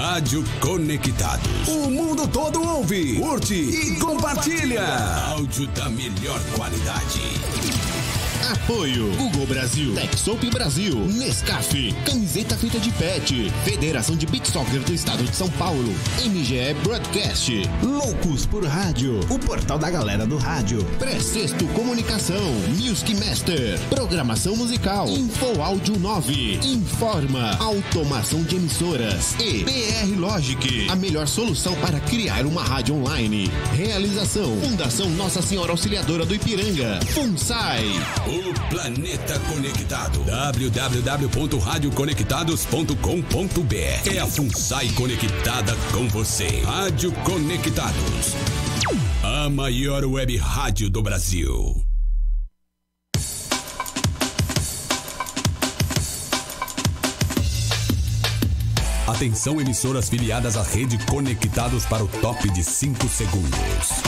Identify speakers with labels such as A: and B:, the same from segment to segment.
A: Rádio Conectados. O mundo todo ouve, curte e compartilha. Áudio da melhor qualidade.
B: Apoio Google Brasil, Texop Brasil, Nescafé, Camiseta Feita de Pet, Federação de Beach Soccer do Estado de São Paulo, MGE Broadcast, Loucos por Rádio, o portal da galera do rádio, Precesto Comunicação, Music Master, Programação Musical, Info Áudio 9, Informa, Automação de Emissoras e PR Logic, a melhor solução para criar uma rádio online. Realização, Fundação Nossa Senhora Auxiliadora do Ipiranga, FUNSAI.
A: O planeta conectado. www.radioconectados.com.br. É a FUNSAI conectada com você. Rádio Conectados. A maior web rádio do Brasil. Atenção, emissoras filiadas à rede Conectados para o top de 5 segundos.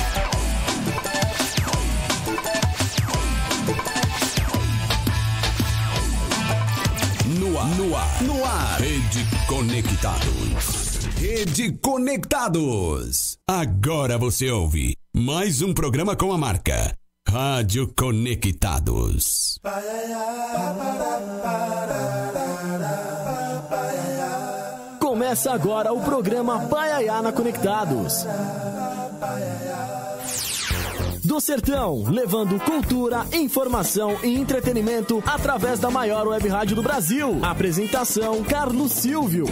A: No ar. Rede Conectados. Rede Conectados. Agora você ouve mais um programa com a marca Rádio Conectados.
C: Começa agora o programa Paiaiá na Conectados. Do Sertão, levando cultura, informação e entretenimento através da maior web rádio do Brasil. Apresentação, Carlos Silvio.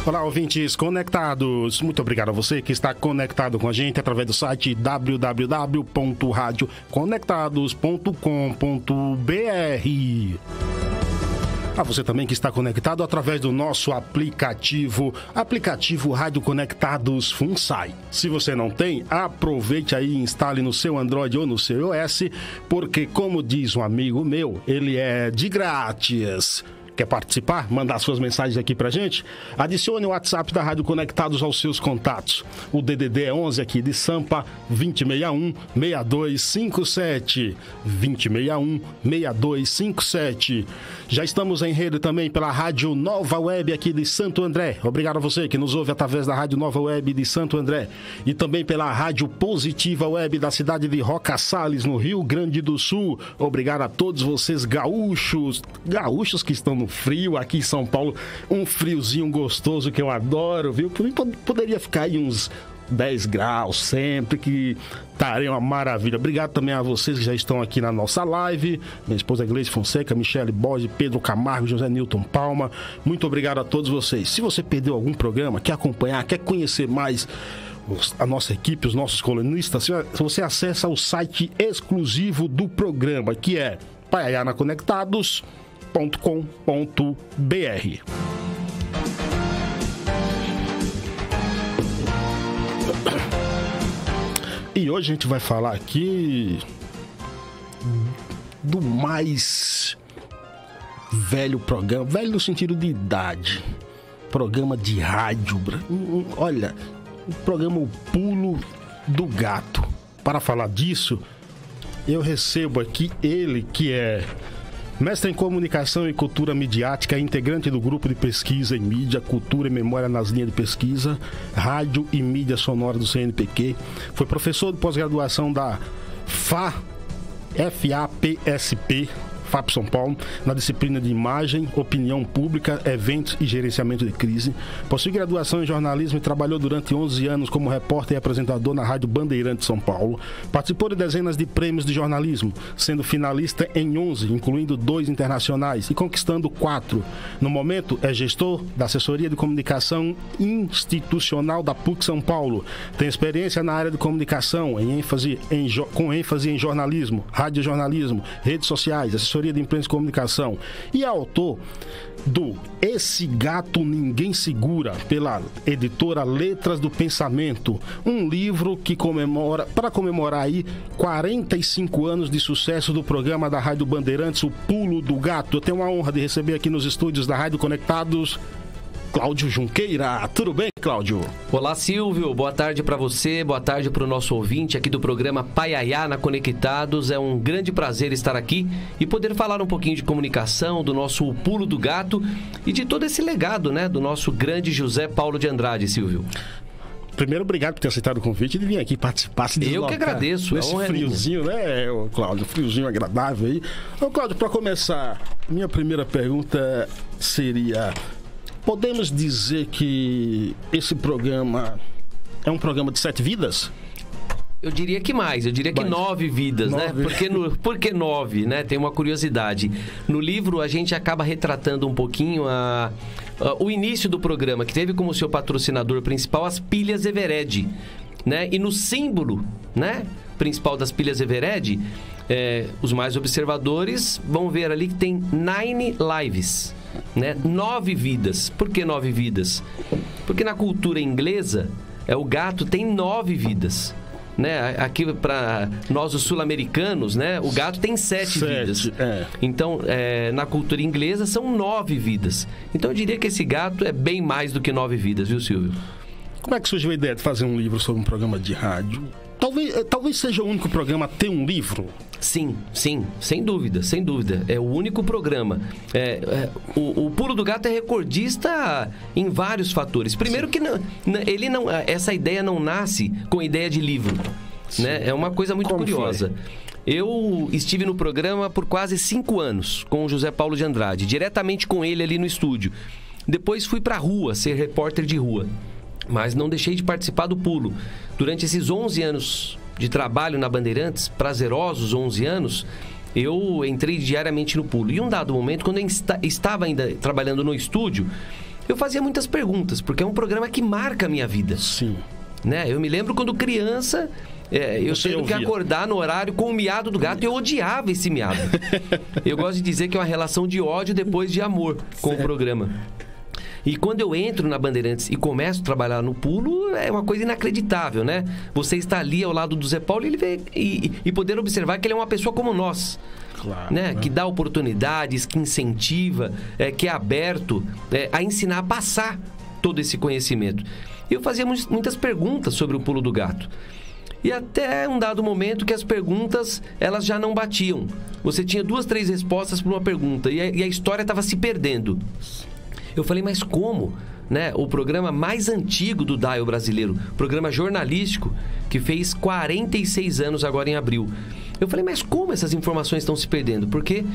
D: Olá, ouvintes conectados. Muito obrigado a você que está conectado com a gente através do site www.radioconectados.com.br. A você também que está conectado através do nosso aplicativo Rádio Conectados FUNSAI. Se você não tem, aproveite aí e instale no seu Android ou no seu iOS, porque, como diz um amigo meu, ele é de grátis. Quer participar? Mandar suas mensagens aqui pra gente? Adicione o WhatsApp da Rádio Conectados aos seus contatos. O DDD é 11 aqui de Sampa, 2061-6257. 2061-6257. Já estamos em rede também pela Rádio Nova Web aqui de Santo André. Obrigado a você que nos ouve através da Rádio Nova Web de Santo André. E também pela Rádio Positiva Web da cidade de Roca Salles, no Rio Grande do Sul. Obrigado a todos vocês gaúchos que estão no frio aqui em São Paulo, um friozinho gostoso que eu adoro, viu? Poderia ficar aí uns 10 graus sempre, que estaria uma maravilha. Obrigado também a vocês que já estão aqui na nossa live, minha esposa Gleice Fonseca, Michele Borges, Pedro Camargo, José Nilton Palma. Muito obrigado a todos vocês. Se você perdeu algum programa, quer acompanhar, quer conhecer mais a nossa equipe, os nossos colunistas, você acessa o site exclusivo do programa, que é paiaianaconectados.com.br. E hoje a gente vai falar aqui do mais velho programa, velho no sentido de idade, programa de rádio, olha, o programa O Pulo do Gato. Para falar disso, eu recebo aqui ele, que é mestre em Comunicação e Cultura Midiática, integrante do grupo de pesquisa em mídia, cultura e memória nas linhas de pesquisa, rádio e mídia sonora do CNPq. Foi professor de pós-graduação da FAPSP, FAP São Paulo, na disciplina de Imagem, Opinião Pública, Eventos e Gerenciamento de Crise. Possui graduação em jornalismo e trabalhou durante 11 anos como repórter e apresentador na Rádio Bandeirantes São Paulo. Participou de dezenas de prêmios de jornalismo, sendo finalista em 11, incluindo 2 internacionais, e conquistando 4. No momento, é gestor da Assessoria de Comunicação Institucional da PUC São Paulo. Tem experiência na área de comunicação, com ênfase em jornalismo, radiojornalismo, redes sociais, assessoria de imprensa e comunicação, e é autor do Esse Gato Ninguém Segura, pela editora Letras do Pensamento, um livro que para comemorar aí 45 anos de sucesso do programa da Rádio Bandeirantes, O Pulo do Gato. Eu tenho a honra de receber aqui nos estúdios da Rádio Conectados Cláudio Junqueira. Tudo bem, Cláudio?
E: Olá, Silvio. Boa tarde para você, boa tarde para o nosso ouvinte aqui do programa Paiaiá na Conectados. É um grande prazer estar aqui e poder falar um pouquinho de comunicação, do nosso Pulo do Gato e de todo esse legado, né, do nosso grande José Paulo de Andrade, Silvio.
D: Primeiro, obrigado por ter aceitado o convite de vir aqui participar.
E: Eu que agradeço.
D: Nesse friozinho, né, Cláudio? Friozinho agradável aí. Então, Cláudio, para começar, minha primeira pergunta seria: podemos dizer que esse programa é um programa de 7 vidas?
E: Eu diria que mais, eu diria que 9 vidas, 9. Né? Por que 9, né? Tem uma curiosidade. No livro, a gente acaba retratando um pouquinho o início do programa, que teve como seu patrocinador principal as pilhas Eveready, né? E no símbolo, né, principal das pilhas Eveready, os mais observadores vão ver ali que tem 9 lives, né? 9 vidas. Por que 9 vidas? Porque na cultura inglesa, o gato tem 9 vidas. Né? Aqui para nós os sul-americanos, né? O gato tem 7 vidas. Então, na cultura inglesa são 9 vidas. Então eu diria que esse gato é bem mais do que 9 vidas, viu, Silvio?
D: Como é que surgiu a ideia de fazer um livro sobre um programa de rádio? Talvez seja o único programa a ter um livro.
E: Sim, sem dúvida. É o único programa. O Pulo do Gato é recordista em vários fatores. Primeiro que essa ideia não nasce com ideia de livro, né? É uma coisa muito curiosa. Eu estive no programa por quase 5 anos com o José Paulo de Andrade, diretamente com ele ali no estúdio. Depois fui pra rua, ser repórter de rua. Mas não deixei de participar do Pulo. Durante esses 11 anos de trabalho na Bandeirantes, prazerosos 11 anos, eu entrei diariamente no Pulo. E um dado momento, quando eu estava ainda trabalhando no estúdio, eu fazia muitas perguntas, porque é um programa que marca a minha vida.
D: Sim.
E: Né? Eu me lembro quando criança, eu tinha que acordar no horário com o miado do gato, e eu odiava esse miado. Eu gosto de dizer que é uma relação de ódio depois de amor com o programa. E quando eu entro na Bandeirantes e começo a trabalhar no Pulo, é uma coisa inacreditável, né? Você está ali ao lado do Zé Paulo e poder observar que ele é uma pessoa como nós. Claro, né? Que dá oportunidades, que incentiva, que é aberto a ensinar, a passar todo esse conhecimento. E eu fazia muitas perguntas sobre o Pulo do Gato. E até um dado momento que as perguntas, elas já não batiam. Você tinha 2, 3 respostas para uma pergunta e a história estava se perdendo. Eu falei, mas como? Né? O programa mais antigo do Dial brasileiro, programa jornalístico, que fez 46 anos agora em abril. Eu falei, mas como essas informações estão se perdendo? Porque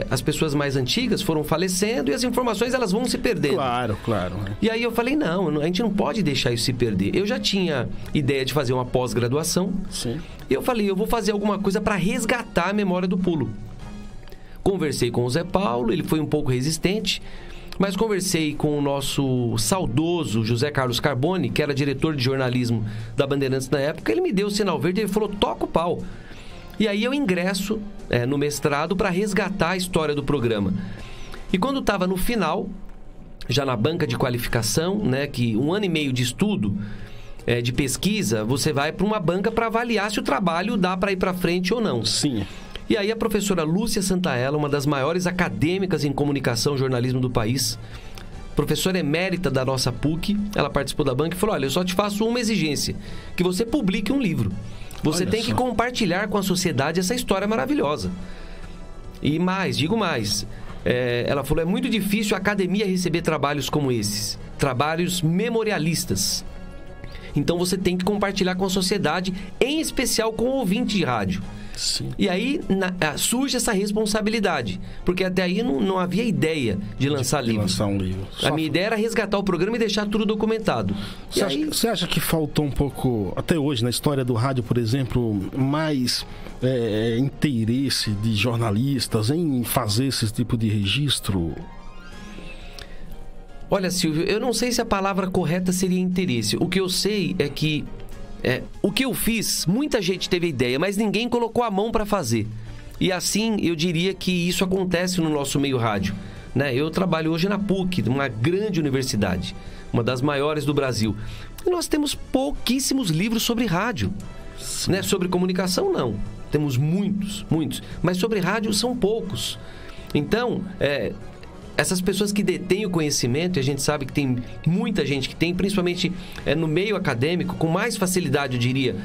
E: as pessoas mais antigas foram falecendo e as informações elas vão se perdendo.
D: Claro.
E: E aí eu falei, não, a gente não pode deixar isso se perder. Eu já tinha ideia de fazer uma pós-graduação.
D: Sim.
E: E eu falei, eu vou fazer alguma coisa para resgatar a memória do Pulo. Conversei com o Zé Paulo, ele foi um pouco resistente. Mas conversei com o nosso saudoso José Carlos Carboni, que era diretor de jornalismo da Bandeirantes na época. Ele me deu o sinal verde e ele falou, toca o pau. E aí eu ingresso no mestrado para resgatar a história do programa. E quando estava no final, já na banca de qualificação, né, que 1 ano e meio de estudo, de pesquisa, você vai para uma banca para avaliar se o trabalho dá para ir para frente ou não.
D: Sim.
E: E aí a professora Lúcia Santaella, uma das maiores acadêmicas em comunicação e jornalismo do país, professora emérita da nossa PUC, ela participou da banca e falou, olha, eu só te faço uma exigência, que você publique um livro. Você tem que compartilhar com a sociedade essa história maravilhosa. E digo mais, ela falou, é muito difícil a academia receber trabalhos como esses, trabalhos memorialistas. Então você tem que compartilhar com a sociedade, em especial com o ouvinte de rádio.
D: Sim.
E: E aí surge essa responsabilidade, porque até aí não havia ideia de lançar livro. A minha ideia era resgatar o programa e deixar tudo documentado.
D: Você acha que faltou um pouco, até hoje, na história do rádio, por exemplo, mais interesse de jornalistas em fazer esse tipo de registro?
E: Olha, Silvio, eu não sei se a palavra correta seria interesse. O que eu sei é que o que eu fiz, muita gente teve ideia, mas ninguém colocou a mão para fazer. E assim, eu diria que isso acontece no nosso meio rádio. Né? Eu trabalho hoje na PUC, uma grande universidade, uma das maiores do Brasil. E nós temos pouquíssimos livros sobre rádio. Né? Sobre comunicação, não. Temos muitos. Mas sobre rádio são poucos. Então, essas pessoas que detêm o conhecimento, e a gente sabe que tem muita gente que tem, principalmente no meio acadêmico, com mais facilidade, eu diria,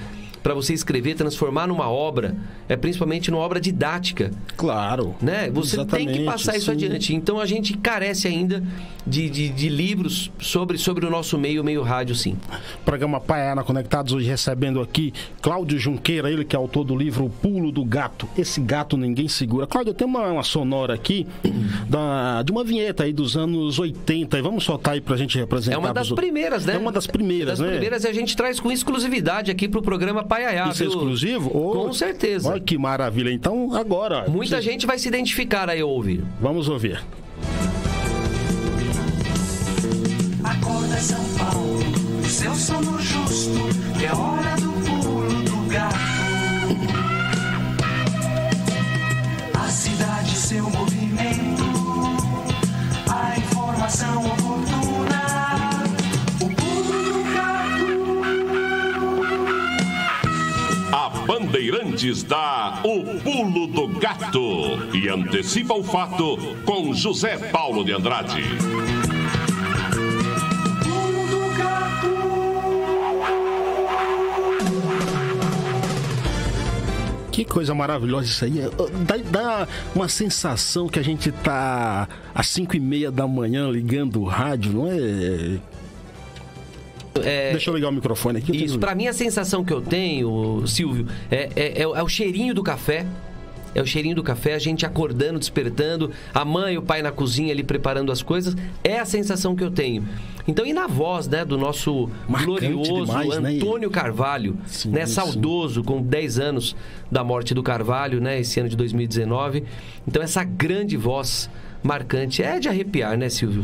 E: para você escrever, transformar numa obra, principalmente numa obra didática.
D: Claro.
E: Né? Você tem que passar isso adiante. Então a gente carece ainda de livros sobre o nosso meio, o meio rádio, sim.
D: Programa Paiana Conectados, hoje recebendo aqui Cláudio Junqueira, ele que é autor do livro O Pulo do Gato. Esse gato ninguém segura. Cláudio, tem uma sonora aqui de uma vinheta aí dos anos 80. E vamos soltar aí pra gente representar.
E: É uma das primeiras, né?
D: É uma das primeiras, né?
E: E a gente traz com exclusividade aqui pro programa Paiaiá.
D: Isso é exclusivo?
E: Com certeza.
D: Olha que maravilha. Então, agora...
E: Muita gente vai se identificar aí ao ouvir.
D: Vamos ouvir.
F: Acorda São Paulo, seu sono justo, é hora do pulo do gato. A cidade, seu movimento, a informação oportuna, o pulo do gato.
A: A Bandeirantes dá o Pulo do Gato e antecipa o fato com José Paulo de Andrade.
D: Que coisa maravilhosa isso aí. Dá uma sensação que a gente tá às 5h30 da manhã ligando o rádio, não é? Deixa eu ligar o microfone aqui.
E: Isso, pra mim a sensação que eu tenho, Silvio, é o cheirinho do café. É o cheirinho do café, a gente acordando, despertando, a mãe e o pai na cozinha ali preparando as coisas. É a sensação que eu tenho. Então, e na voz, né, do nosso glorioso demais, Antônio Carvalho, sim, né, saudoso, com 10 anos da morte do Carvalho, né, esse ano de 2019. Então, essa grande voz marcante é de arrepiar, né, Silvio?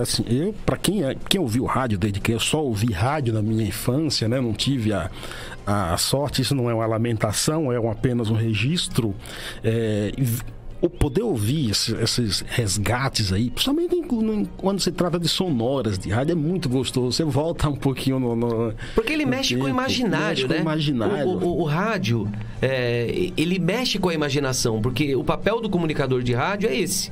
D: Assim, para quem ouviu rádio desde que eu só ouvi rádio na minha infância, né, não tive a sorte, isso não é uma lamentação, é apenas um registro. O poder ouvir esses resgates aí, principalmente quando se trata de sonoras de rádio, é muito gostoso. Você volta um pouquinho
E: porque ele mexe com o imaginário, né? O rádio, ele mexe com a imaginação, porque o papel do comunicador de rádio é esse.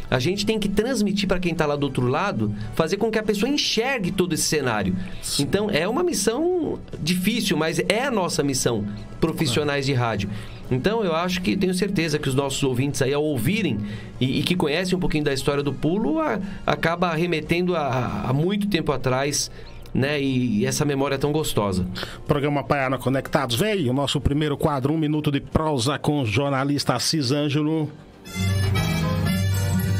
E: A gente tem que transmitir para quem está lá do outro lado, fazer com que a pessoa enxergue todo esse cenário. Sim. Então, é uma missão difícil, mas é a nossa missão, profissionais de rádio. Então, eu acho que, tenho certeza que os nossos ouvintes aí, ao ouvirem e que conhecem um pouquinho da história do pulo, acaba remetendo a muito tempo atrás, né? E essa memória é tão gostosa.
D: Programa Paiana Conectados, veio o nosso primeiro quadro, 1 minuto de prosa com o jornalista Assis Ângelo.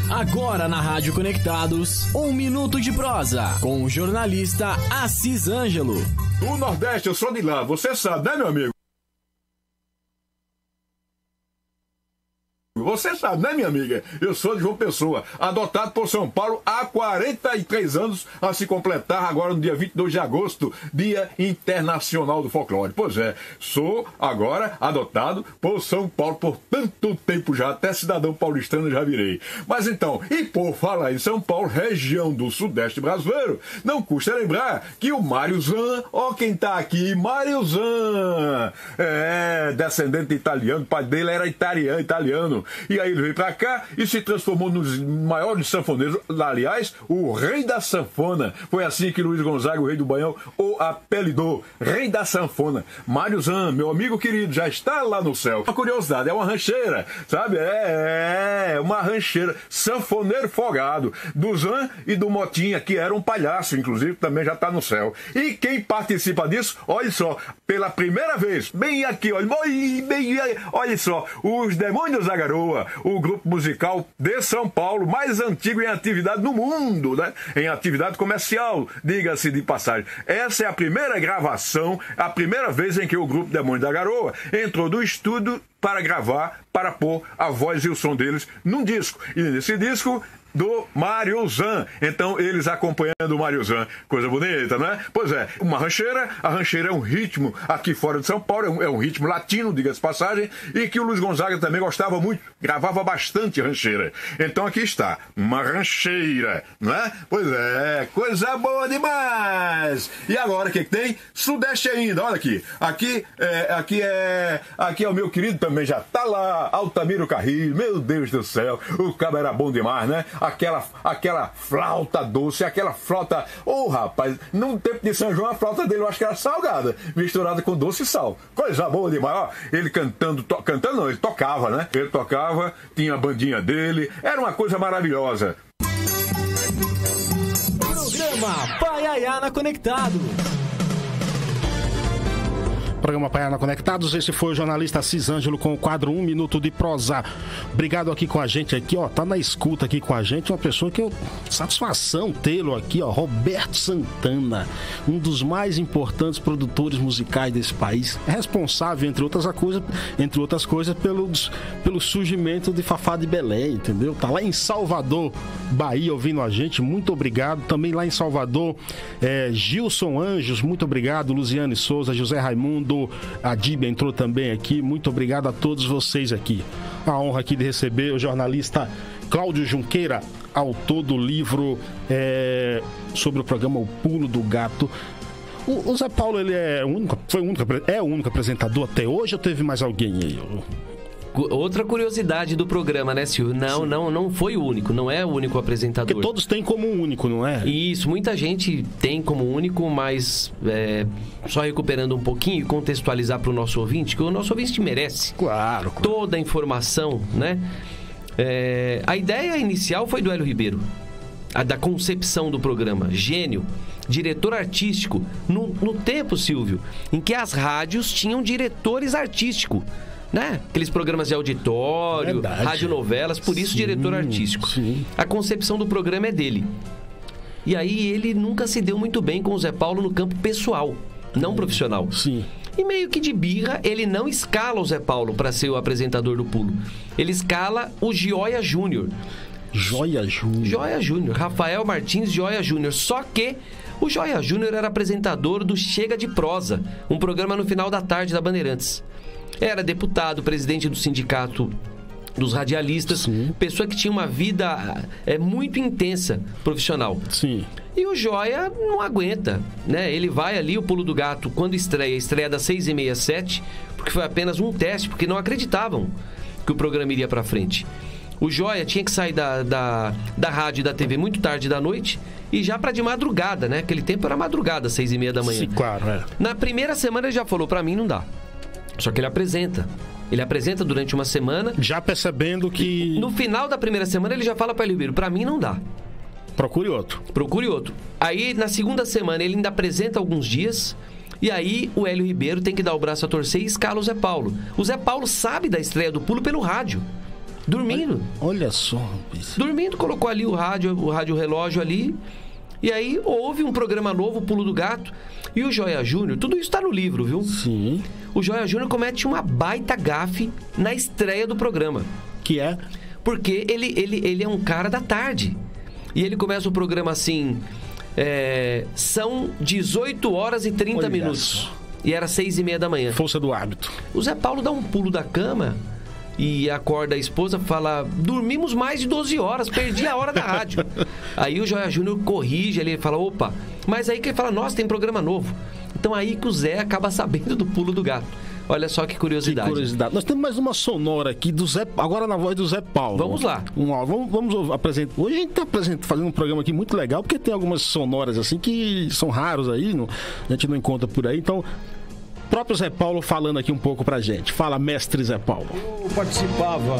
C: Agora na Rádio Conectados, 1 minuto de prosa com o jornalista Assis Ângelo.
G: O Nordeste, eu sou de lá, você sabe, né, meu amigo? Você sabe, né, minha amiga? Eu sou de João Pessoa, adotado por São Paulo há 43 anos, a se completar agora no dia 22 de agosto, Dia Internacional do Folclore. Pois é, sou agora adotado por São Paulo por tanto tempo já, até cidadão paulistano já virei. Mas então, e por falar em São Paulo, região do Sudeste brasileiro, não custa lembrar que o Mário Zan, ó quem tá aqui, Mário Zan, descendente italiano, o pai dele era italiano. E aí ele veio pra cá e se transformou nos maiores sanfoneiros. Aliás, o rei da sanfona. Foi assim que Luiz Gonzaga, o rei do Baião, o apelidou. Rei da sanfona. Mário Zan, meu amigo querido, já está lá no céu. Uma curiosidade, é uma rancheira, sabe? Uma rancheira. Sanfoneiro folgado. Do Zan e do Motinha, que era um palhaço, inclusive, também já está no céu. E quem participa disso, olha só, pela primeira vez, bem aqui, olha só, os Demônios da Garoa, o grupo musical de São Paulo, mais antigo em atividade no mundo, né? Em atividade comercial, diga-se de passagem. Essa é a primeira gravação, a primeira vez em que o grupo Demônios da Garoa entrou do estúdio para gravar, para pôr a voz e o som deles num disco. E nesse disco do Mário Zan. Então, eles acompanhando o Mário Zan. Coisa bonita, né? Pois é, uma rancheira. A rancheira é um ritmo aqui fora de São Paulo, é um ritmo latino, diga-se passagem, e que o Luiz Gonzaga também gostava muito, gravava bastante rancheira. Então, aqui está, uma rancheira, não é? Pois é, coisa boa demais! E agora, o que tem? Sudeste ainda, olha aqui. Aqui é o meu querido também, já tá lá, Altamiro Carrilho, meu Deus do céu, o cabo era bom demais, né? aquela flauta doce, aquela flauta... Rapaz, no tempo de São João, a flauta dele eu acho que era salgada, misturada com doce e sal. Coisa boa demais. Ó, ele cantando não, ele tocava, né? Ele tocava, tinha a bandinha dele, era uma coisa maravilhosa.
C: Programa Paiaiana Conectado.
D: Programa Paiaiana Conectados, esse foi o jornalista Cisângelo com o quadro 1 Minuto de Prosa. Obrigado aqui com a gente aqui, ó, tá na escuta aqui com a gente, uma pessoa que eu... satisfação tê-lo aqui, ó, Roberto Santana, um dos mais importantes produtores musicais desse país, responsável, entre outras coisas, pelo surgimento de Fafá de Belém, entendeu? Tá lá em Salvador, Bahia, ouvindo a gente, muito obrigado. Também lá em Salvador, Gilson Anjos, muito obrigado. Luziane Souza, José Raimundo, a Díbia entrou também aqui, muito obrigado a todos vocês aqui. A honra aqui de receber o jornalista Cláudio Junqueira, autor do livro sobre o programa O Pulo do Gato. O Zé Paulo, ele é o único apresentador até hoje ou teve mais alguém aí?
E: Outra curiosidade do programa, né, Silvio? Não foi o único, não é o único apresentador.
D: Porque todos têm como único, não é?
E: Isso, muita gente tem como único, mas só recuperando um pouquinho e contextualizar para o nosso ouvinte, que o nosso ouvinte merece.
D: Claro.
E: Toda a informação, né? A ideia inicial foi do Hélio Ribeiro, a da concepção do programa. Gênio, diretor artístico, no tempo, Silvio, em que as rádios tinham diretores artísticos. Né? Aqueles programas de auditório, radionovelas, por isso diretor artístico.
D: Sim.
E: A concepção do programa é dele. E aí ele nunca se deu muito bem com o Zé Paulo no campo pessoal, não profissional.
D: Sim.
E: E meio que de birra, ele não escala o Zé Paulo para ser o apresentador do Pulo. Ele escala o Gioia Júnior.
D: Joia Júnior.
E: Rafael Martins Gioia Júnior. Só que o Gioia Júnior era apresentador do Chega de Prosa, um programa no final da tarde da Bandeirantes. Era deputado, presidente do sindicato dos radialistas, sim, pessoa que tinha uma vida muito intensa, profissional.
D: Sim.
E: E o Joia não aguenta, né? Ele vai ali, o Pulo do Gato, quando estreia das 6h30 às 7h, porque foi apenas um teste, porque não acreditavam que o programa iria pra frente. O Joia tinha que sair da rádio e da TV muito tarde da noite e já pra de madrugada, né? Aquele tempo era madrugada, 6h30 da manhã.
D: Sim, claro,
E: Na primeira semana ele já falou, pra mim não dá. Só que ele apresenta. Ele apresenta durante uma semana.
D: Já percebendo que...
E: No final da primeira semana ele já fala para Hélio Ribeiro, pra mim não dá.
D: Procure outro.
E: Aí na segunda semana ele ainda apresenta alguns dias. E aí o Hélio Ribeiro tem que dar o braço a torcer e escala o Zé Paulo. O Zé Paulo sabe da estreia do Pulo pelo rádio. Dormindo.
D: Olha só.
E: Dormindo, colocou ali o rádio relógio ali. E aí houve um programa novo, o Pulo do Gato. E o Joia Júnior, tudo isso tá no livro, viu?
D: Sim.
E: O Joia Júnior comete uma baita gafe na estreia do programa.
D: Que é?
E: Porque ele é um cara da tarde. E ele começa o programa assim... são 18h30 minutos. E era 6h30 da manhã.
D: Força do hábito.
E: O Zé Paulo dá um pulo da cama e acorda a esposa, fala: dormimos mais de 12 horas, perdi a hora da rádio. Aí o Joia Júnior corrige, ele fala: opa. Mas aí que ele fala: nossa, tem programa novo. Então aí que o Zé acaba sabendo do Pulo do Gato. Olha só que curiosidade.
D: Nós temos mais uma sonora aqui do Zé, agora na voz do Zé Paulo.
E: Vamos lá.
D: Vamos apresentar. Hoje a gente está fazendo um programa aqui muito legal, porque tem algumas sonoras assim que são raros aí, a gente não encontra por aí. Então, o próprio Zé Paulo falando aqui um pouco pra gente. Fala, mestre Zé Paulo.
H: Eu participava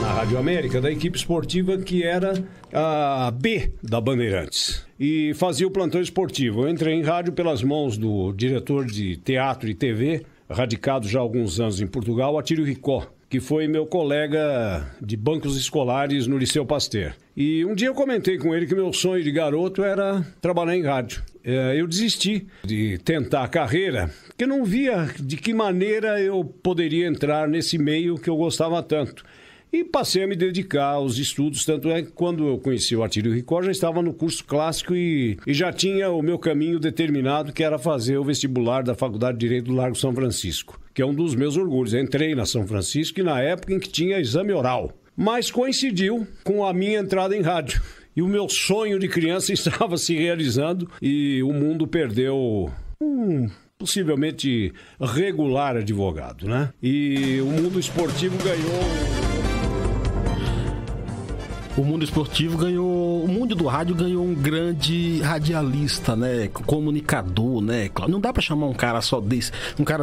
H: na Rádio América da equipe esportiva que era a B da Bandeirantes e fazia o plantão esportivo. Eu entrei em rádio pelas mãos do diretor de teatro e TV, radicado já há alguns anos em Portugal, Atílio Ricó, que foi meu colega de bancos escolares no Liceu Pasteur. E um dia eu comentei com ele que meu sonho de garoto era trabalhar em rádio. Eu desisti de tentar a carreira, porque não via de que maneira eu poderia entrar nesse meio que eu gostava tanto. E passei a me dedicar aos estudos, tanto é que quando eu conheci o Atílio Ricó, já estava no curso clássico e já tinha o meu caminho determinado, que era fazer o vestibular da Faculdade de Direito do Largo São Francisco, que é um dos meus orgulhos. Eu entrei na São Francisco e na época em que tinha exame oral, mas coincidiu com a minha entrada em rádio. E o meu sonho de criança estava se realizando e o mundo perdeu possivelmente regular advogado, né? E o mundo esportivo ganhou...
D: o mundo esportivo ganhou, o mundo do rádio ganhou um grande radialista, né? Comunicador, né? Não dá pra chamar um cara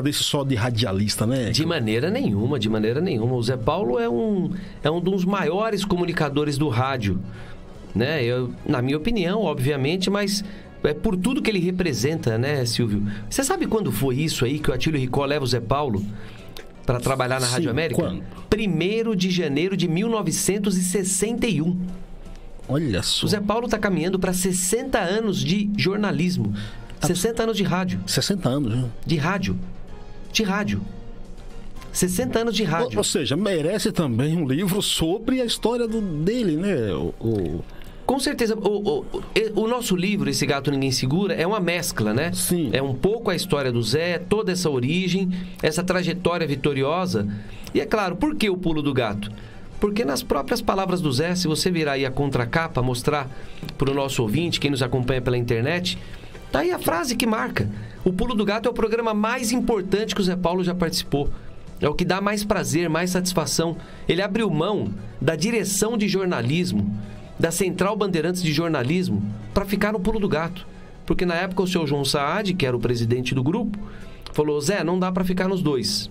D: desse só de radialista, né?
E: De maneira nenhuma. O Zé Paulo é um dos maiores comunicadores do rádio, né? Na minha opinião, obviamente, mas é por tudo que ele representa, né, Silvio? Você sabe quando foi isso aí que o Atílio Ricó leva o Zé Paulo para trabalhar na Rádio América?
D: Quando?
E: 1º de janeiro de 1961.
D: Olha só.
E: O Zé Paulo está caminhando para 60 anos de jornalismo. 60 anos de rádio.
D: 60 anos, né?
E: De rádio. 60 anos de rádio.
D: Ou seja, merece também um livro sobre a história dele, né?
E: Com certeza. O nosso livro, Esse Gato Ninguém Segura, é uma mescla, né?
D: Sim.
E: É um pouco a história do Zé, toda essa origem, essa trajetória vitoriosa. E é claro, por que o pulo do gato? Porque nas próprias palavras do Zé, se você virar aí a contracapa, mostrar para o nosso ouvinte, quem nos acompanha pela internet, tá aí a frase que marca. O Pulo do Gato é o programa mais importante que o Zé Paulo já participou. É o que dá mais prazer, mais satisfação. Ele abriu mão da direção de jornalismo, da Central Bandeirantes de Jornalismo, para ficar no Pulo do Gato. Porque na época o seu João Saad, que era o presidente do grupo, falou: Zé, não dá para ficar nos dois.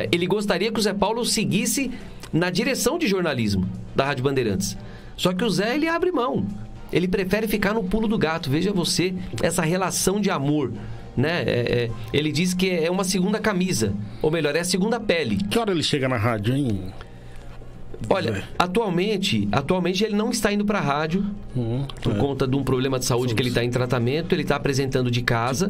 E: Ele gostaria que o Zé Paulo seguisse na direção de jornalismo da Rádio Bandeirantes. Só que o Zé, ele abre mão. Ele prefere ficar no Pulo do Gato. Veja você, essa relação de amor, né? Ele diz que é uma segunda camisa. Ou melhor, é a segunda pele.
D: Que hora ele chega na rádio, hein?
E: Olha, atualmente ele não está indo para a rádio por conta de um problema de saúde que ele está em tratamento. Ele está apresentando de casa,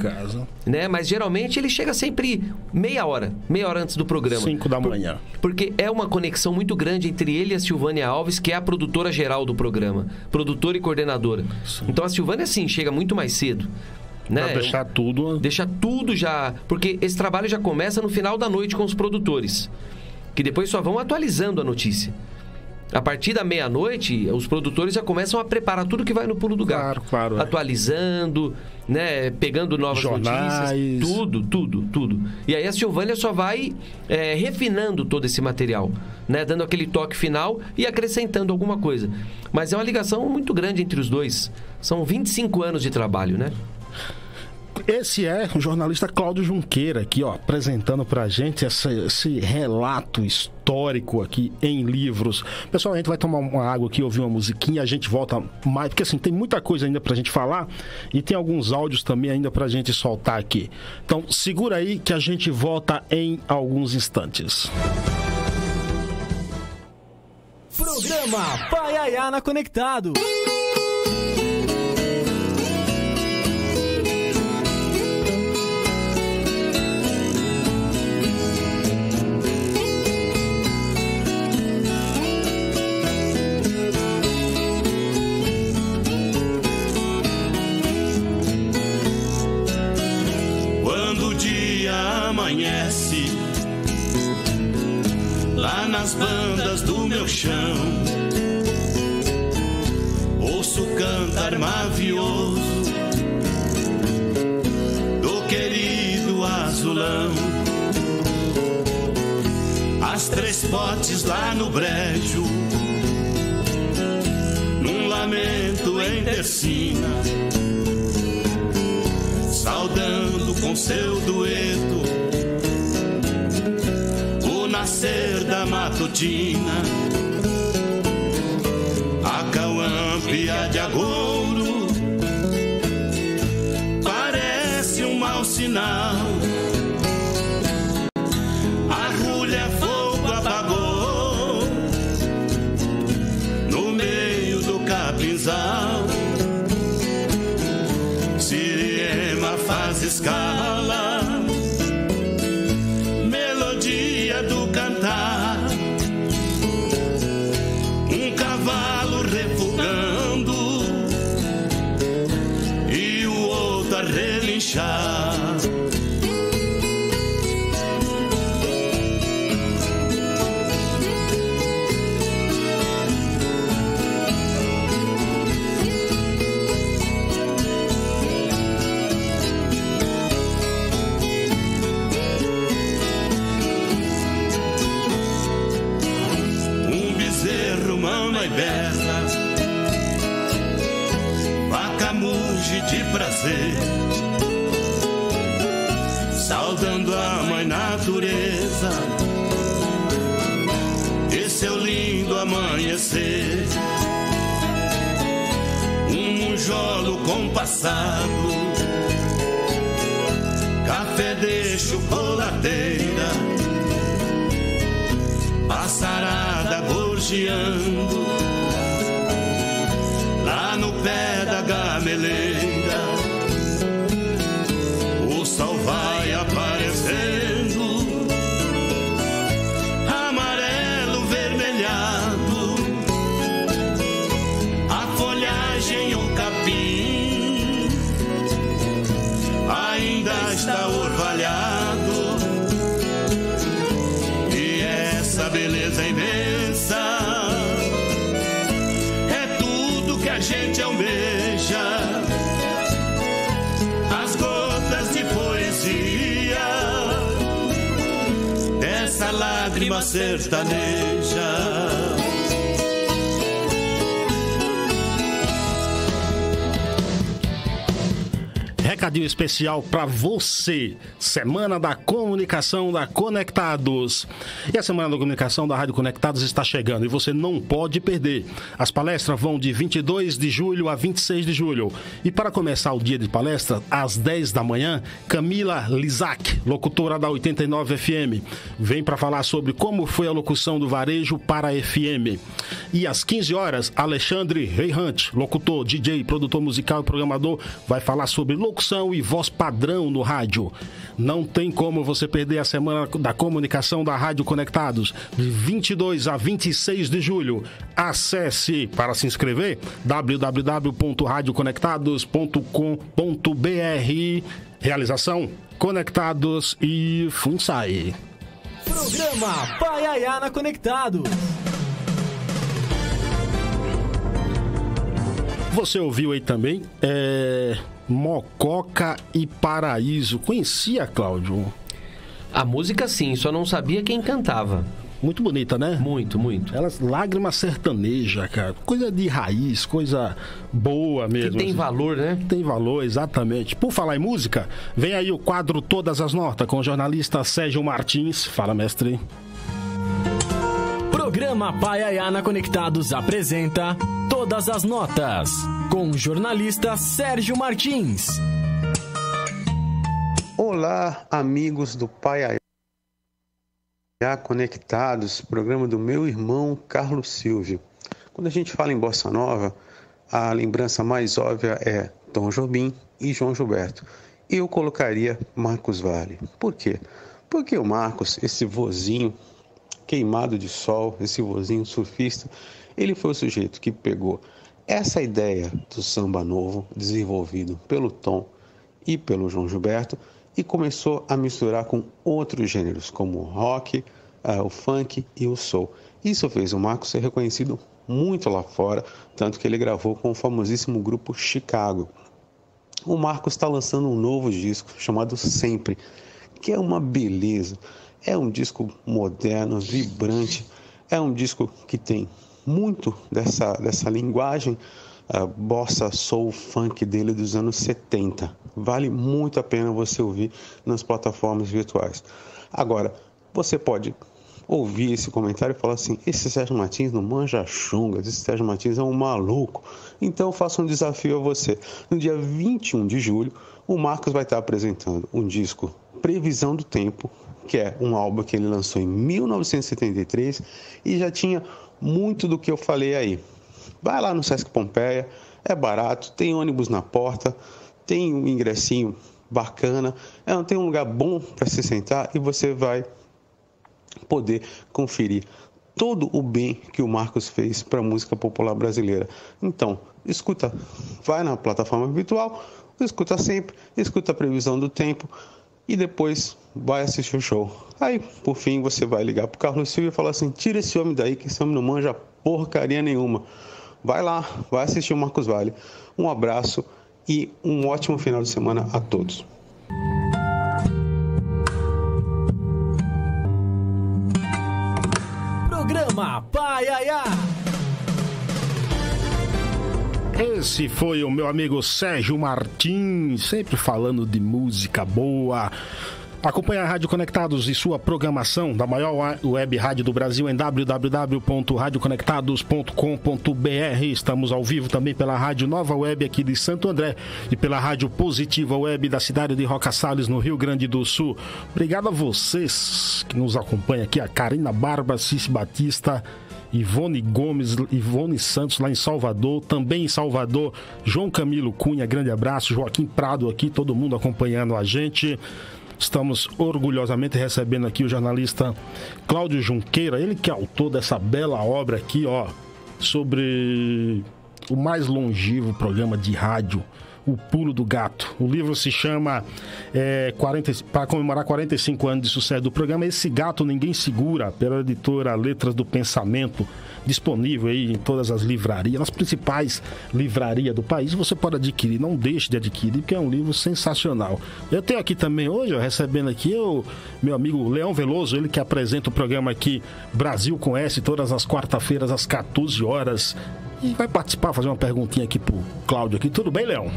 E: né? Mas geralmente ele chega sempre meia hora antes do programa.
D: 5 da manhã.
E: Porque é uma conexão muito grande entre ele e a Silvânia Alves, que é a produtora geral do programa, produtora e coordenadora. Sim. Então a Silvânia, sim, chega muito mais cedo, né?
D: Pra deixar tudo...
E: Deixa tudo já... Porque esse trabalho já começa no final da noite com os produtores, que depois só vão atualizando a notícia. A partir da meia-noite, os produtores já começam a preparar tudo que vai no Pulo do Gato.
D: Claro.
E: Atualizando, né? Pegando novas
D: jornais,
E: notícias. Tudo. E aí a Silvânia só vai refinando todo esse material, né? Dando aquele toque final e acrescentando alguma coisa. Mas é uma ligação muito grande entre os dois. São 25 anos de trabalho, né?
D: Esse é o jornalista Cláudio Junqueira aqui, ó, apresentando pra gente esse relato histórico aqui em livros. Pessoal, a gente vai tomar uma água aqui, ouvir uma musiquinha, a gente volta mais, porque assim, tem muita coisa ainda pra gente falar e tem alguns áudios também ainda pra gente soltar aqui. Então, segura aí que a gente volta em alguns instantes.
C: Programa Paiaiana Conectado.
I: Amanhece lá nas bandas do meu chão, ouço cantar mavioso do querido azulão. As 3 potes lá no brejo, num lamento em tercina, saudando com seu dueto o nascer da matutina. A cauâmpia de agouro parece um mau sinal. A rulha fogo apagou no meio do capinzal. Siriema faz escala, melodia do cantar, um cavalo refugando e o outro a relinchar. boi berra, vaca muge de prazer, saudando a mãe natureza e seu lindo amanhecer. Um munjolo compassado, café de chocolateira, passarada gorjeando lá no pé da gameleira. O sol vai aparecendo, amarelo vermelhado, a folhagem, o capim ainda está orvalhado, e essa beleza imensa é tudo que a gente almeja. As gotas de poesia dessa lágrima sertaneja.
D: Recadinho especial para você, Semana da Comunicação da Conectados. E a Semana da Comunicação da Rádio Conectados está chegando e você não pode perder. As palestras vão de 22 de julho a 26 de julho. E para começar o dia de palestra, às 10 da manhã, Camila Lizac, locutora da 89 FM, vem para falar sobre como foi a locução do varejo para a FM. E às 15 horas, Alexandre Reihant, locutor, DJ, produtor musical e programador, vai falar sobre locução e voz padrão no rádio. Não tem como você perder a Semana da Comunicação da Rádio Conectados, de 22 a 26 de julho. Acesse para se inscrever www.radioconectados.com.br. Realização Conectados e FUNSAI.
C: Programa Paiaiá na Conectados.
D: Você ouviu aí também Mococa e Paraíso. Conhecia, Cláudio?
E: A música sim, só não sabia quem cantava.
D: Muito bonita, né?
E: Muito, muito.
D: Elas, lágrima sertaneja, cara. Coisa de raiz, coisa boa mesmo.
E: Que tem
D: assim.
E: valor, né?
D: Tem valor, exatamente. Por falar em música, vem aí o quadro Todas as Notas com o jornalista Sérgio Martins. Fala, mestre.
C: Programa Paiaiá na Conectados apresenta Todas as Notas, com o jornalista Sérgio Martins.
J: Olá, amigos do Paiaiá Conectados, programa do meu irmão Carlos Silvio. Quando a gente fala em Bossa Nova, a lembrança mais óbvia é Tom Jobim e João Gilberto. Eu colocaria Marcos Valle. Por quê? Porque o Marcos, esse vozinho queimado de sol, esse vozinho surfista, ele foi o sujeito que pegou essa ideia do samba novo, desenvolvido pelo Tom e pelo João Gilberto, e começou a misturar com outros gêneros, como o rock, o funk e o soul. Isso fez o Marcos ser reconhecido muito lá fora, tanto que ele gravou com o famosíssimo grupo Chicago. O Marcos está lançando um novo disco chamado Sempre, que é uma beleza. É um disco moderno, vibrante, é um disco que tem muito dessa linguagem bossa, soul, funk dele dos anos 70. Vale muito a pena você ouvir nas plataformas virtuais. Agora, você pode ouvir esse comentário e falar assim: esse Sérgio Martins não manja chungas, esse Sérgio Martins é um maluco. Então eu faço um desafio a você. No dia 21 de julho, o Marcos vai estar apresentando um disco Previsão do Tempo, que é um álbum que ele lançou em 1973 e já tinha muito do que eu falei aí. Vai lá no Sesc Pompeia, é barato, tem ônibus na porta, tem um ingressinho bacana, tem um lugar bom para se sentar e você vai poder conferir todo o bem que o Marcos fez para a música popular brasileira. Então, escuta, vai na plataforma virtual, escuta Sempre, escuta a Previsão do Tempo e depois vai assistir o show. Aí, por fim, você vai ligar pro Carlos Silvio e falar assim: tira esse homem daí, que esse homem não manja porcaria nenhuma. Vai lá, vai assistir o Marcos Valle. Um abraço e um ótimo final de semana a todos.
C: Programa Paiaiá.
D: Esse foi o meu amigo Sérgio Martins, sempre falando de música boa. Acompanhe a Rádio Conectados e sua programação da maior web rádio do Brasil em www.radioconectados.com.br. Estamos ao vivo também pela Rádio Nova Web aqui de Santo André e pela Rádio Positiva Web da cidade de Roca Salles, no Rio Grande do Sul. Obrigado a vocês que nos acompanham aqui, a Karina Barba, Cici Batista, Ivone Gomes, Ivone Santos lá em Salvador, também em Salvador, João Camilo Cunha, grande abraço, Joaquim Prado aqui, todo mundo acompanhando a gente. Estamos orgulhosamente recebendo aqui o jornalista Cláudio Junqueira, ele que é autor dessa bela obra aqui, ó, sobre o mais longevo programa de rádio, O Pulo do Gato. O livro se chama para comemorar 45 anos de sucesso do programa, Esse Gato Ninguém Segura, pela editora Letras do Pensamento, disponível aí em todas as livrarias, nas principais livrarias do país. Você pode adquirir, não deixe de adquirir, porque é um livro sensacional. Eu tenho aqui também hoje, ó, recebendo aqui o meu amigo Leão Veloso, ele que apresenta o programa aqui Brasil com S, todas as quarta-feiras às 14 horas. E vai participar, fazer uma perguntinha aqui pro Cláudio aqui. Tudo bem, Leão?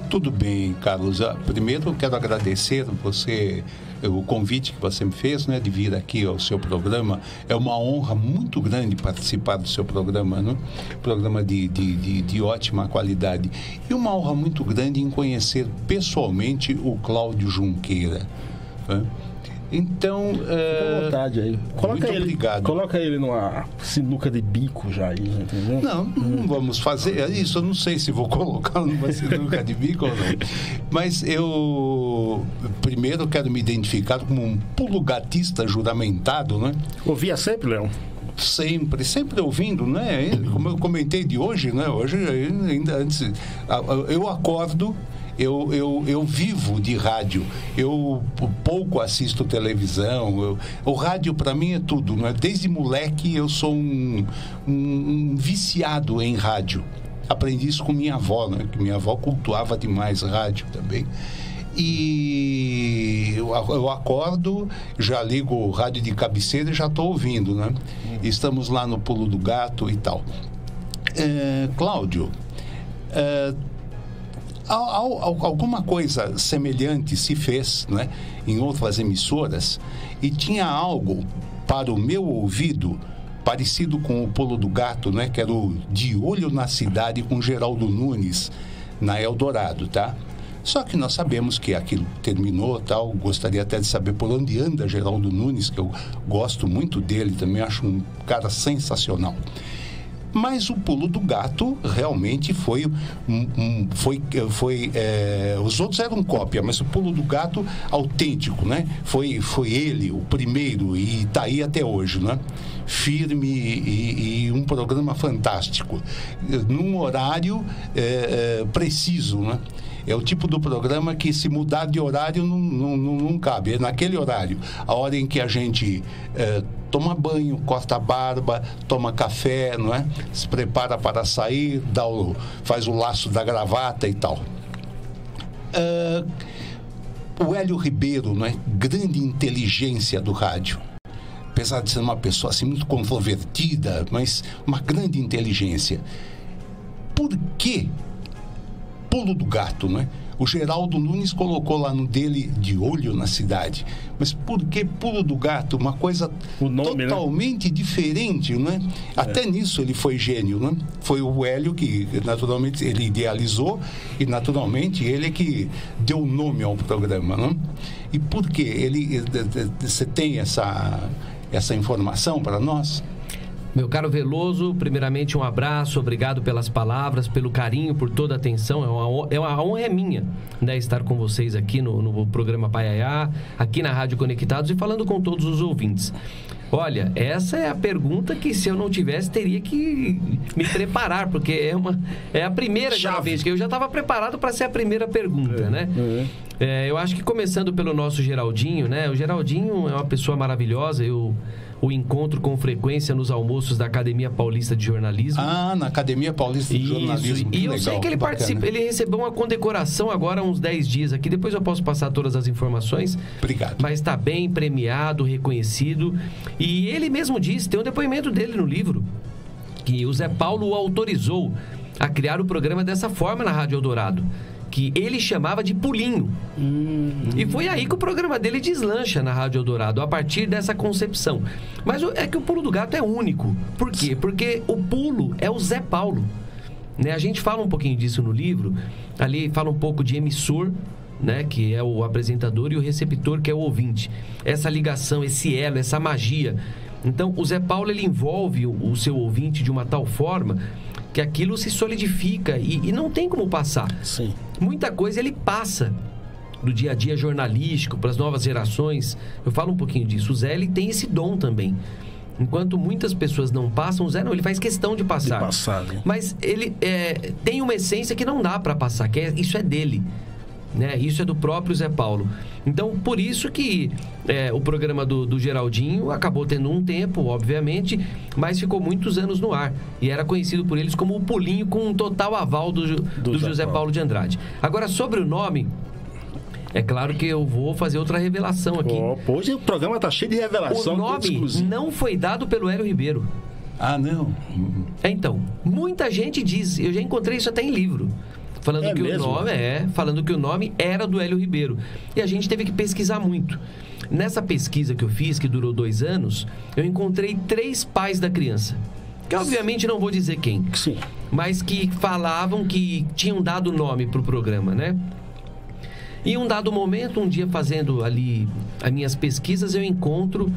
K: Tudo bem, Carlos. Primeiro eu quero agradecer você, o convite que você me fez, né, de vir aqui ao seu programa. É uma honra muito grande participar do seu programa, né? Programa de ótima qualidade. E uma honra muito grande em conhecer pessoalmente o Cláudio Junqueira, né? Então,
D: fica à vontade aí.
K: Obrigado.
D: Coloca ele numa sinuca de bico já aí, entendeu?
K: Não vamos fazer isso. Eu não sei se vou colocar numa sinuca de bico ou não. Mas eu primeiro quero me identificar como um pulugatista juramentado, né?
D: Ouvia sempre, Leão?
K: Sempre ouvindo, né? Como eu comentei de hoje, né? Hoje, ainda antes, eu acordo. Eu vivo de rádio, eu pouco assisto televisão, o rádio para mim é tudo, né? Desde moleque eu sou um viciado em rádio. Aprendi isso com minha avó, né? Que minha avó cultuava demais rádio também. E eu acordo, já ligo o rádio de cabeceira e já estou ouvindo, né? Estamos lá no Pulo do Gato e tal. Cláudio, alguma coisa semelhante se fez, né, em outras emissoras, e tinha algo para o meu ouvido parecido com o Pulo do Gato, né, que era o De Olho na Cidade com Geraldo Nunes na Eldorado, tá? Só que nós sabemos que aquilo terminou, tal. Gostaria até de saber por onde anda Geraldo Nunes, que eu gosto muito dele também, acho um cara sensacional. Mas o Pulo do Gato realmente foi os outros eram cópia, mas o Pulo do Gato autêntico, né? Foi ele o primeiro e está aí até hoje, né? Firme e um programa fantástico, num horário preciso, né? É o tipo do programa que, se mudar de horário, não cabe. É naquele horário, a hora em que a gente toma banho, corta a barba, toma café, não é? Se prepara para sair, faz o laço da gravata e tal. O Hélio Ribeiro, não é? Grande inteligência do rádio. Apesar de ser uma pessoa assim, muito controvertida, mas uma grande inteligência. Por que Pulo do Gato, né? O Geraldo Nunes colocou lá no dele De Olho na Cidade. Mas por que Pulo do Gato? Uma coisa totalmente diferente, né? Até nisso ele foi gênio, né? Foi o Hélio que, naturalmente, ele idealizou e, naturalmente, ele é que deu nome ao programa, né? E por quê? Você tem essa informação para nós?
E: Meu caro Veloso, primeiramente um abraço, obrigado pelas palavras, pelo carinho, por toda a atenção. A honra é minha, né, estar com vocês aqui no programa Paiaiá, aqui na Rádio Conectados e falando com todos os ouvintes. Olha, essa é a pergunta que, se eu não tivesse, teria que me preparar, porque é a primeira vez que eu já estava preparado para ser a primeira pergunta, né? Eu acho que começando pelo nosso Geraldinho, né? O Geraldinho é uma pessoa maravilhosa, eu o encontro com frequência nos almoços da Academia Paulista de Jornalismo.
K: Na Academia Paulista de Jornalismo.
E: E eu sei que ele participa, ele recebeu uma condecoração agora há uns 10 dias aqui, depois eu posso passar todas as informações.
K: Obrigado.
E: Mas está bem premiado, reconhecido. E ele mesmo disse, tem um depoimento dele no livro, que o Zé Paulo o autorizou a criar o programa dessa forma na Rádio Eldorado, que ele chamava de Pulinho. E foi aí que o programa dele deslancha na Rádio Eldorado, a partir dessa concepção. Mas é que o Pulo do Gato é único. Por quê? Porque o Pulo é o Zé Paulo. Né? A gente fala um pouquinho disso no livro. Ali fala um pouco de emissor, né? Que é o apresentador, e o receptor, que é o ouvinte. Essa ligação, esse elo, essa magia. Então, o Zé Paulo, ele envolve o seu ouvinte de uma tal forma que aquilo se solidifica e não tem como passar.
D: Sim.
E: Muita coisa ele passa do dia a dia jornalístico para as novas gerações. Eu falo um pouquinho disso. O Zé, ele tem esse dom também. Enquanto muitas pessoas não passam, o Zé não, ele faz questão de passar.
D: Né?
E: Mas ele tem uma essência que não dá para passar, que isso é dele. Né? Isso é do próprio Zé Paulo. Então, por isso que o programa do Geraldinho acabou tendo um tempo, obviamente, mas ficou muitos anos no ar. E era conhecido por eles como o Pulinho, com um total aval do José Paulo de Andrade. Agora, sobre o nome, é claro que eu vou fazer outra revelação aqui.
D: Hoje o programa está cheio de revelação.
E: O nome não foi dado pelo Hélio Ribeiro.
K: Ah, não?
E: Então, muita gente diz, eu já encontrei isso até em livro, falando que o nome era do Hélio Ribeiro. E a gente teve que pesquisar muito. Nessa pesquisa que eu fiz, que durou 2 anos, eu encontrei 3 pais da criança. Que obviamente não vou dizer quem.
D: Sim.
E: Mas que falavam que tinham dado nome pro programa, né? E em um dado momento, um dia fazendo ali as minhas pesquisas, eu encontro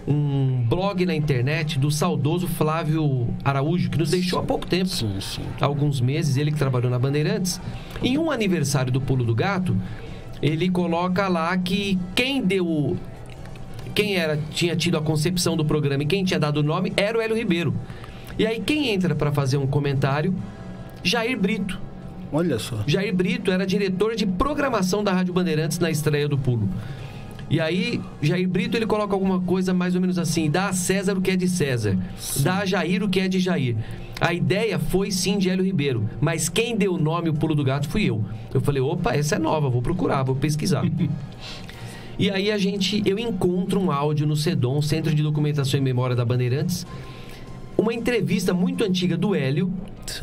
E: um blog na internet do saudoso Flávio Araújo, que nos deixou há pouco tempo, alguns meses, ele que trabalhou na Bandeirantes. Em um aniversário do Pulo do Gato, ele coloca lá que tinha tido a concepção do programa e quem tinha dado o nome era o Hélio Ribeiro. E aí quem entra para fazer um comentário? Jair Brito.
D: Olha só.
E: Jair Brito era diretor de programação da Rádio Bandeirantes na estreia do Pulo. E aí, Jair Brito, ele coloca alguma coisa mais ou menos assim: dá a César o que é de César, dá a Jair o que é de Jair. A ideia foi sim de Hélio Ribeiro, mas quem deu o nome, o Pulo do Gato, fui eu. Eu falei, opa, essa é nova, vou procurar, vou pesquisar. E aí eu encontro um áudio no CEDOM, Centro de Documentação e Memória da Bandeirantes, uma entrevista muito antiga do Hélio,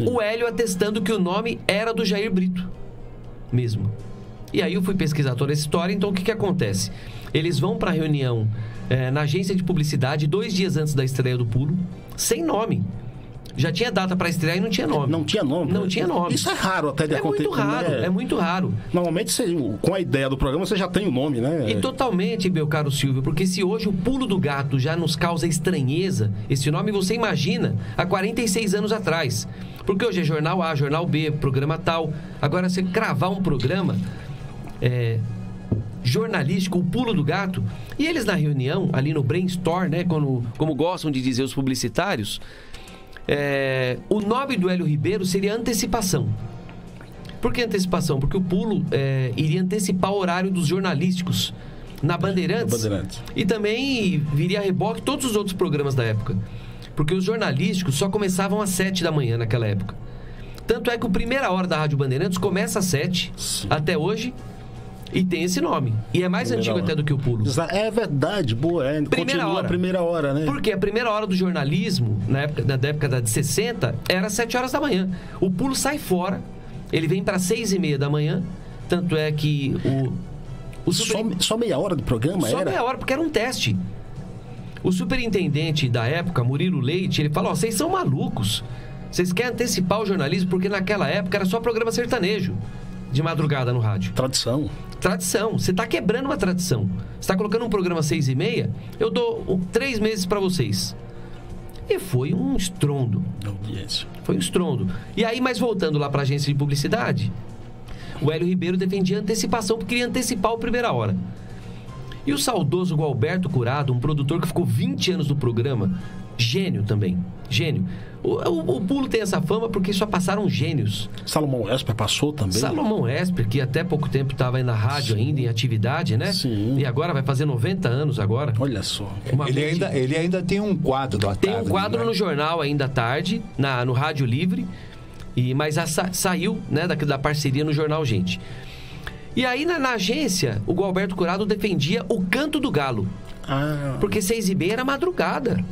E: o Hélio atestando que o nome era do Jair Brito mesmo. E aí eu fui pesquisar toda essa história. Então o que acontece? Eles vão para a reunião na agência de publicidade 2 dias antes da estreia do Pulo, sem nome. Já tinha data para estrear e não tinha nome.
D: Não tinha nome?
E: Não tinha nome.
D: Isso é raro até de acontecer.
E: É muito raro.
D: Normalmente, com a ideia do programa, você já tem o nome, né?
E: E totalmente, meu caro Silvio, porque se hoje o Pulo do Gato já nos causa estranheza, esse nome você imagina há 46 anos atrás. Porque hoje é Jornal A, Jornal B, programa tal. Agora, você cravar um programa jornalístico, o Pulo do Gato, e eles na reunião, ali no brainstorm, né, como gostam de dizer os publicitários, o nome do Hélio Ribeiro seria Antecipação. Por que Antecipação? Porque o Pulo iria antecipar o horário dos jornalísticos na Bandeirantes. E também viria a reboque todos os outros programas da época. Porque os jornalísticos só começavam às 7 da manhã naquela época. Tanto é que o Primeira Hora da Rádio Bandeirantes começa às 7, até hoje, e tem esse nome. E é mais antigo até do que o Pulo.
D: É verdade, boa. Continua a Primeira Hora, né?
E: Porque a Primeira Hora do jornalismo, na década de 60, era às 7 horas da manhã. O Pulo sai fora, ele vem para 6h30 da manhã. Tanto é que
D: Só meia hora do programa
E: Só meia hora, porque era um teste. O superintendente da época, Murilo Leite, ele falou: vocês são malucos. Vocês querem antecipar o jornalismo, porque naquela época era só programa sertanejo de madrugada no rádio.
D: Tradição.
E: Você está quebrando uma tradição. Você está colocando um programa às 6h30, eu dou 3 meses para vocês. E foi um estrondo. Foi um estrondo. E aí, mas voltando lá para a agência de publicidade, o Hélio Ribeiro defendia antecipação, porque queria antecipar o Primeira Hora. E o saudoso Gualberto Curado, um produtor que ficou 20 anos no programa, gênio também, gênio. O Pulo tem essa fama porque só passaram gênios.
D: Salomão Esper passou também.
E: Salomão Esper, que até pouco tempo estava aí na rádio ainda, em atividade, né?
D: Sim.
E: E agora vai fazer 90 anos agora.
D: Olha só.
K: Ele ainda tem um quadro à tarde.
E: Tem um quadro no jornal ainda à tarde, no Rádio Livre, mas saiu, né, da parceria no Jornal Gente. E aí na agência, o Gualberto Curado defendia o Canto do Galo. Porque 6h30 era madrugada.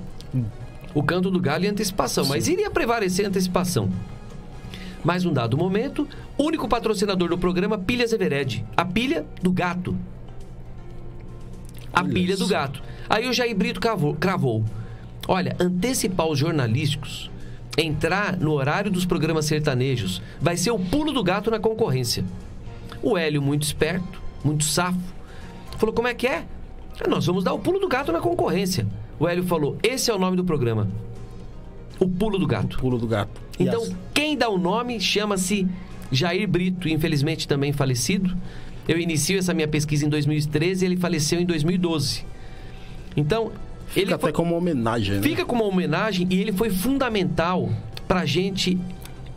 E: O Canto do Galo e Antecipação. Mas iria prevalecer a Antecipação. Mas num dado momento, único patrocinador do programa, Pilhas Evered. A pilha do gato. A pilha do gato. Aí o Jair Brito cravou. Olha, antecipar os jornalísticos, entrar no horário dos programas sertanejos, vai ser o pulo do gato na concorrência. O Hélio, muito esperto, muito safo, falou, como é que é? Nós vamos dar o pulo do gato na concorrência. O Hélio falou, esse é o nome do programa. O pulo do gato.
D: O pulo do gato.
E: Então, quem dá o nome chama-se Jair Brito, infelizmente também falecido. Eu inicio essa minha pesquisa em 2013 e ele faleceu em 2012. Então,
D: fica até como uma homenagem, né?
E: Fica como uma homenagem e ele foi fundamental pra gente.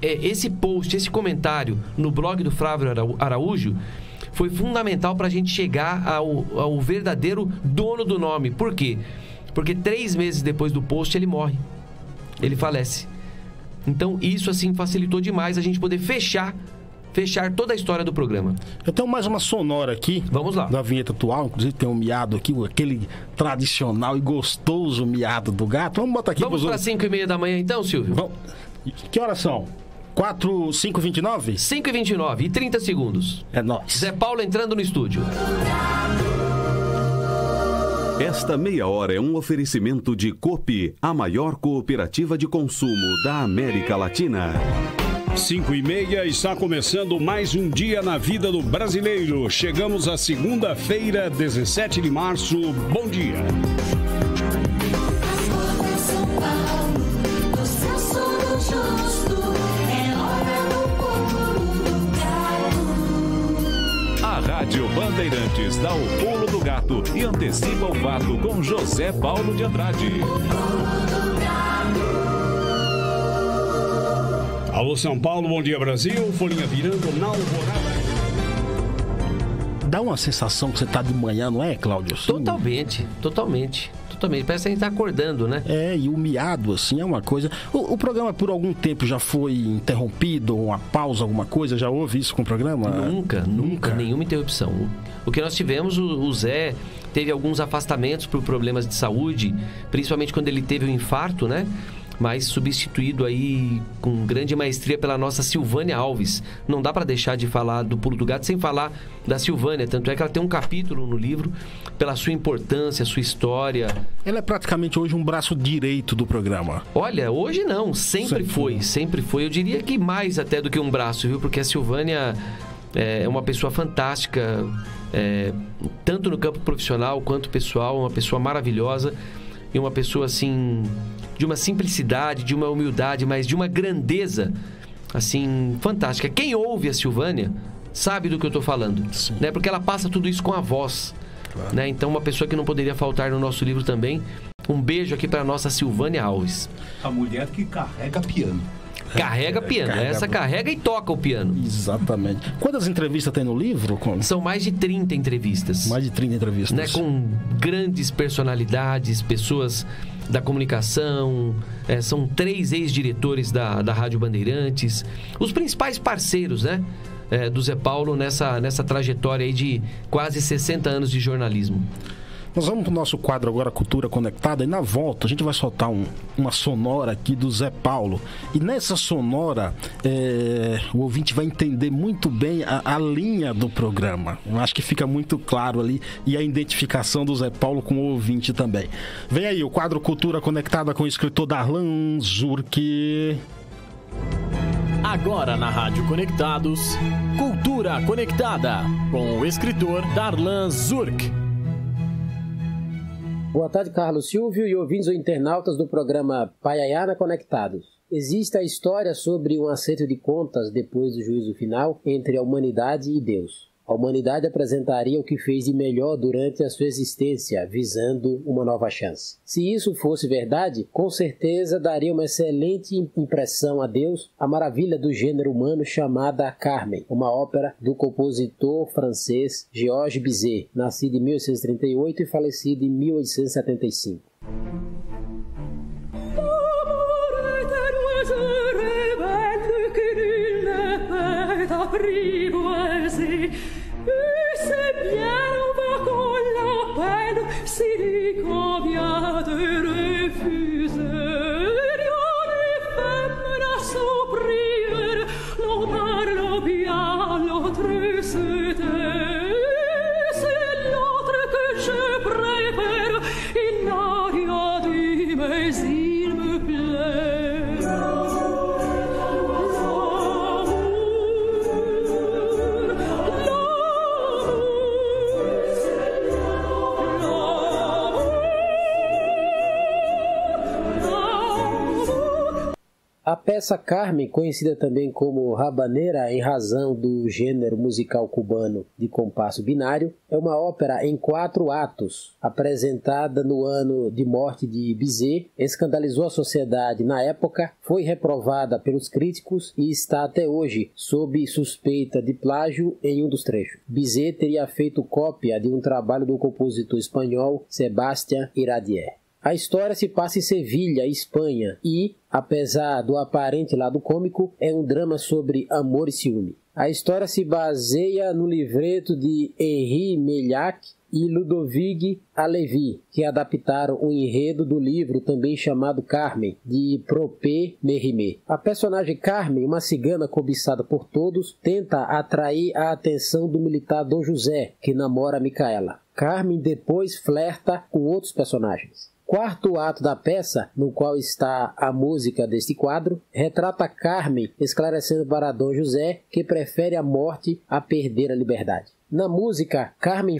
E: Esse post, esse comentário no blog do Flávio Araújo foi fundamental pra gente chegar ao verdadeiro dono do nome. Por quê? Porque 3 meses depois do post ele morre. Ele falece. Então isso assim facilitou demais a gente poder fechar toda a história do programa.
D: Eu tenho mais uma sonora aqui.
E: Vamos lá.
D: Da vinheta atual, inclusive tem um miado aqui, aquele tradicional e gostoso miado do gato. Vamos botar aqui.
E: Vamos para 5h30 da manhã então, Silvio?
D: Vamos. Que horas são? 5h29?
E: 5h29 e 30 segundos.
D: É nóis.
E: Zé Paulo entrando no estúdio.
L: Esta meia hora é um oferecimento de Coop, a maior cooperativa de consumo da América Latina.
H: 5h30, está começando mais um dia na vida do brasileiro. Chegamos à segunda-feira, 17 de março. Bom dia.
M: A Rádio Bandeirantes dá o pulo do gato e antecipa o fato com José Paulo de Andrade.
H: Alô, São Paulo, bom dia, Brasil. Folhinha virando na alvorada.
D: Dá uma sensação que você tá de manhã, não é, Cláudio? Sim.
E: Totalmente. Parece que a gente tá acordando, né?
D: E o miado, assim, é uma coisa... O programa, por algum tempo, já foi interrompido, uma pausa, alguma coisa? Já houve isso com o programa?
E: Nunca. Nenhuma interrupção. O que nós tivemos, o Zé teve alguns afastamentos por problemas de saúde, principalmente quando ele teve o infarto, né? Mas substituído aí com grande maestria pela nossa Silvânia Alves. Não dá para deixar de falar do Pulo do Gato sem falar da Silvânia. Tanto é que ela tem um capítulo no livro pela sua importância, sua história.
D: Ela é praticamente hoje um braço direito do programa.
E: Olha, hoje não. Sempre foi. Eu diria que mais até do que um braço, viu? Porque a Silvânia é uma pessoa fantástica, tanto no campo profissional quanto pessoal. Uma pessoa maravilhosa e uma pessoa assim... de uma simplicidade, de uma humildade, mas de uma grandeza, assim, fantástica. Quem ouve a Silvânia sabe do que eu estou falando, né? Porque ela passa tudo isso com a voz, claro. Né? Então, uma pessoa que não poderia faltar no nosso livro também. Um beijo aqui para a nossa Silvânia Alves.
K: A mulher que carrega piano.
E: Carrega piano. Essa carrega e toca o piano.
D: Exatamente. Quantas entrevistas tem no livro?
E: São mais de 30 entrevistas.
D: Mais de 30 entrevistas.
E: Né? Com grandes personalidades, pessoas da comunicação, são 3 ex-diretores da Rádio Bandeirantes, os principais parceiros, né, do Zé Paulo nessa trajetória aí de quase 60 anos de jornalismo.
D: Nós vamos para o nosso quadro agora, Cultura Conectada, e na volta a gente vai soltar uma sonora aqui do Zé Paulo. E nessa sonora, o ouvinte vai entender muito bem a linha do programa. Eu acho que fica muito claro ali, e a identificação do Zé Paulo com o ouvinte também. Vem aí o quadro Cultura Conectada com o escritor Darlan Zurk.
C: Agora na Rádio Conectados, Cultura Conectada, com o escritor Darlan Zurk.
N: Boa tarde, Carlos Silvio e ouvintes ou internautas do programa Paiaiana Conectados. Existe a história sobre um acerto de contas depois do juízo final entre a humanidade e Deus. A humanidade apresentaria o que fez de melhor durante a sua existência, visando uma nova chance. Se isso fosse verdade, com certeza daria uma excelente impressão a Deus a maravilha do gênero humano chamada Carmen, uma ópera do compositor francês Georges Bizet, nascido em 1838 e falecido em 1875.
F: C'est bien, on va qu'on l'appelle, s'il convient de refuser. Rien ne fait menace aux prières,
N: A peça Carmen, conhecida também como Rabanera em razão do gênero musical cubano de compasso binário, é uma ópera em 4 atos, apresentada no ano de morte de Bizet, escandalizou a sociedade na época, foi reprovada pelos críticos e está até hoje sob suspeita de plágio em um dos trechos. Bizet teria feito cópia de um trabalho do compositor espanhol Sebastián Iradier. A história se passa em Sevilha, Espanha, e, apesar do aparente lado cômico, é um drama sobre amor e ciúme. A história se baseia no livreto de Henri Meilhac e Ludovic Halévy, que adaptaram o enredo do livro também chamado Carmen, de Propé Mérimée. A personagem Carmen, uma cigana cobiçada por todos, tenta atrair a atenção do militar Dom José, que namora Micaela. Carmen depois flerta com outros personagens. Quarto ato da peça, no qual está a música deste quadro, retrata Carmen esclarecendo para Dom José que prefere a morte a perder a liberdade. Na música, Carmen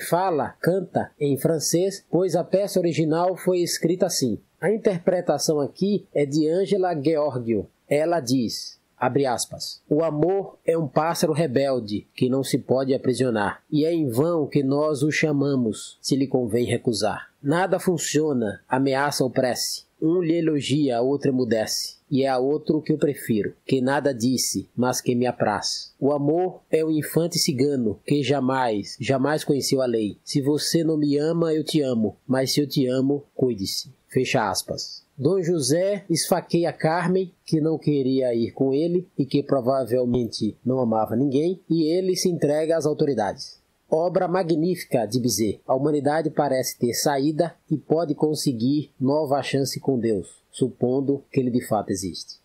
N: canta em francês, pois a peça original foi escrita assim. A interpretação aqui é de Angela Gheorghiu. Ela diz, abre aspas, o amor é um pássaro rebelde que não se pode aprisionar, e é em vão que nós o chamamos, se lhe convém recusar. Nada funciona, ameaça ou prece. Um lhe elogia, a outro emudece. E é a outro que eu prefiro, que nada disse, mas que me apraz. O amor é o infante cigano, que jamais conheceu a lei. Se você não me ama, eu te amo, mas se eu te amo, cuide-se. Fecha aspas. Dom José esfaqueia Carmen, que não queria ir com ele e que provavelmente não amava ninguém, e ele se entrega às autoridades. Obra magnífica de Bizet. A humanidade parece ter saída e pode conseguir nova chance com Deus, supondo que ele de fato existe.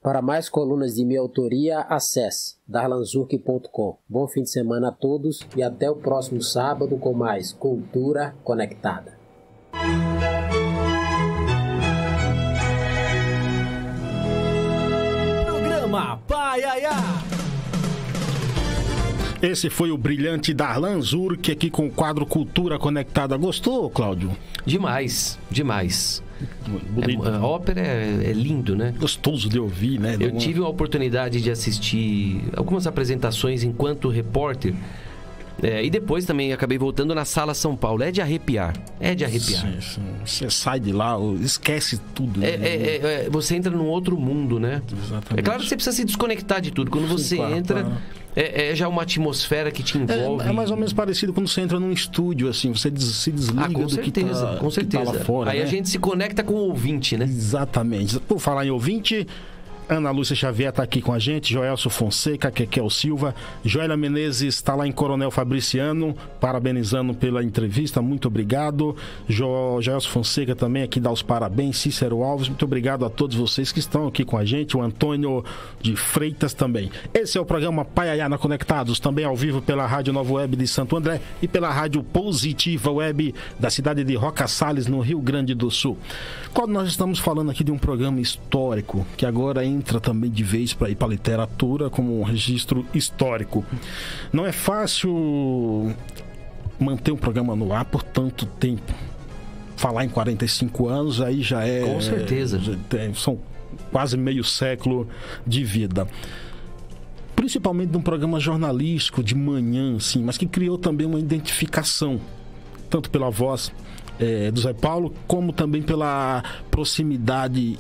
N: Para mais colunas de minha autoria, acesse darlanzurk.com. Bom fim de semana a todos e até o próximo sábado com mais Cultura Conectada.
C: Programa Paiaiá.
D: Esse foi o brilhante Darlan Zurk aqui com o quadro Cultura Conectada. Gostou, Cláudio?
E: Demais, demais. A ópera é lindo, né?
D: Gostoso de ouvir, né?
E: Eu tive a oportunidade de assistir algumas apresentações enquanto repórter. E depois também acabei voltando na Sala São Paulo. É de arrepiar. É de arrepiar.
D: Sim, sim. Você sai de lá, esquece tudo.
E: Você entra num outro mundo, né?
D: Exatamente.
E: É claro que você precisa se desconectar de tudo. Quando você entra, claro. É já uma atmosfera que te envolve.
D: É mais ou menos parecido quando você entra num estúdio, assim. Você se desliga do que tá lá fora.
E: Aí
D: né?
E: A gente se conecta com o ouvinte, né?
D: Exatamente. Por falar em ouvinte... Ana Lúcia Xavier está aqui com a gente, Joelso Fonseca, Kekel Silva, Joélia Menezes está lá em Coronel Fabriciano, parabenizando pela entrevista, muito obrigado. Joelso Fonseca também aqui dá os parabéns, Cícero Alves, muito obrigado a todos vocês que estão aqui com a gente, o Antônio de Freitas também. Esse é o programa Paiaiana Conectados, também ao vivo pela Rádio Nova Web de Santo André e pela Rádio Positiva Web da cidade de Roca Salles, no Rio Grande do Sul. Quando nós estamos falando aqui de um programa histórico, que agora entra também de vez para ir para a literatura como um registro histórico. Não é fácil manter um programa no ar por tanto tempo. Falar em 45 anos aí já é...
E: Com certeza.
D: São quase meio século de vida. Principalmente num programa jornalístico de manhã, assim, mas que criou também uma identificação, tanto pela voz do Zé Paulo, como também pela proximidade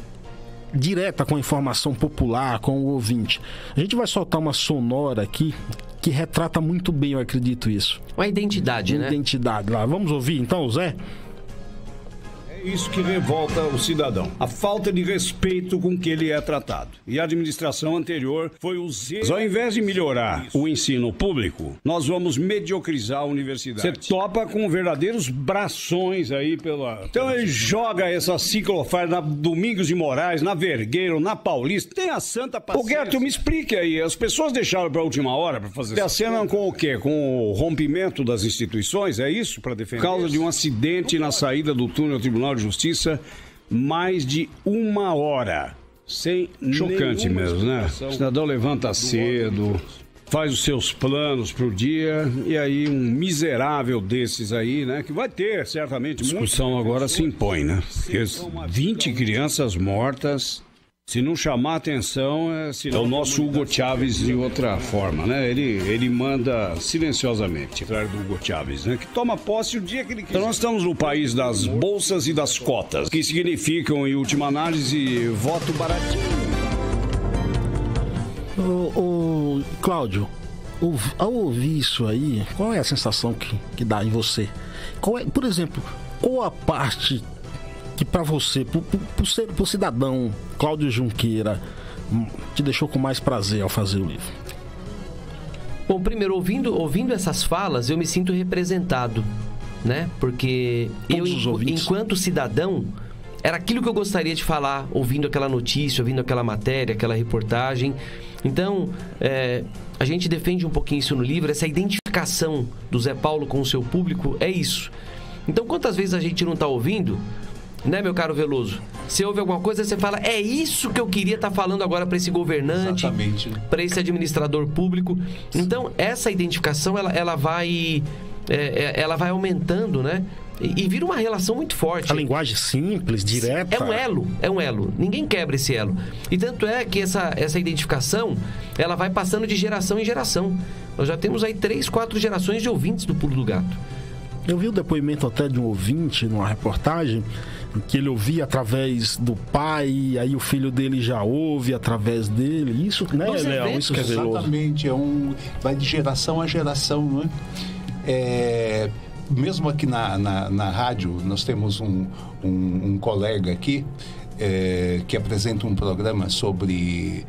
D: direta com a informação popular, com o ouvinte. A gente vai soltar uma sonora aqui que retrata muito bem, eu acredito isso.
E: Uma identidade, né?
D: Identidade lá. Vamos ouvir então, Zé?
H: É isso que revolta o cidadão. A falta de respeito com que ele é tratado. E a administração anterior foi os erros. Ao invés de melhorar o ensino público, nós vamos mediocrizar a universidade. Você topa com verdadeiros brações aí pela... Então ele joga essa ciclofaixa na Domingos de Moraes, na Vergueiro, na Paulista. Tem a santa paciência. Ô, Gueto, me explique aí. As pessoas deixaram pra última hora pra fazer isso. Acenam com o quê? Com o rompimento das instituições? É isso? Pra defender? Por causa de um acidente na saída do túnel ao Tribunal de Justiça, mais de 1 hora. Sem chocante mesmo, né? O cidadão levanta cedo, faz os seus planos pro dia, e aí um miserável desses aí, né? Que vai ter, certamente, discussão agora se impõe, né? Porque 20 crianças mortas... Se não chamar atenção, é o nosso Hugo Chávez de outra forma, né? Ele manda silenciosamente, atrás do Hugo Chávez, né? Que toma posse o dia que ele quiser. Então nós estamos no país das bolsas e das cotas, que significam, em última análise, voto baratinho.
D: Cláudio, ao ouvir isso aí, qual é a sensação que dá em você? Por exemplo, qual a parte... que para você, pro cidadão Cláudio Junqueira, te deixou com mais prazer ao fazer o livro?
E: Bom, primeiro, ouvindo essas falas, eu me sinto representado, né? Porque enquanto cidadão, era aquilo que eu gostaria de falar, ouvindo aquela notícia, ouvindo aquela matéria, aquela reportagem. Então, a gente defende um pouquinho isso no livro, essa identificação do Zé Paulo com o seu público, é isso. Então, quantas vezes a gente não está ouvindo... Né, meu caro Veloso? Você ouve alguma coisa, você fala, é isso que eu queria estar falando agora para esse governante, para esse administrador público. Então, essa identificação, ela vai aumentando, né? E vira uma relação muito forte.
D: A linguagem simples, direta.
E: É um elo. Ninguém quebra esse elo. E tanto é que essa identificação, ela vai passando de geração em geração. Nós já temos aí 3, 4 gerações de ouvintes do Pulo do Gato.
D: Eu vi o depoimento até de um ouvinte numa reportagem que ele ouvia através do pai, aí o filho dele já ouve através dele. Isso, né, Léo? Isso que é Veloso.
K: Exatamente, vai de geração a geração, não é? Mesmo aqui na rádio, nós temos um colega aqui que apresenta um programa sobre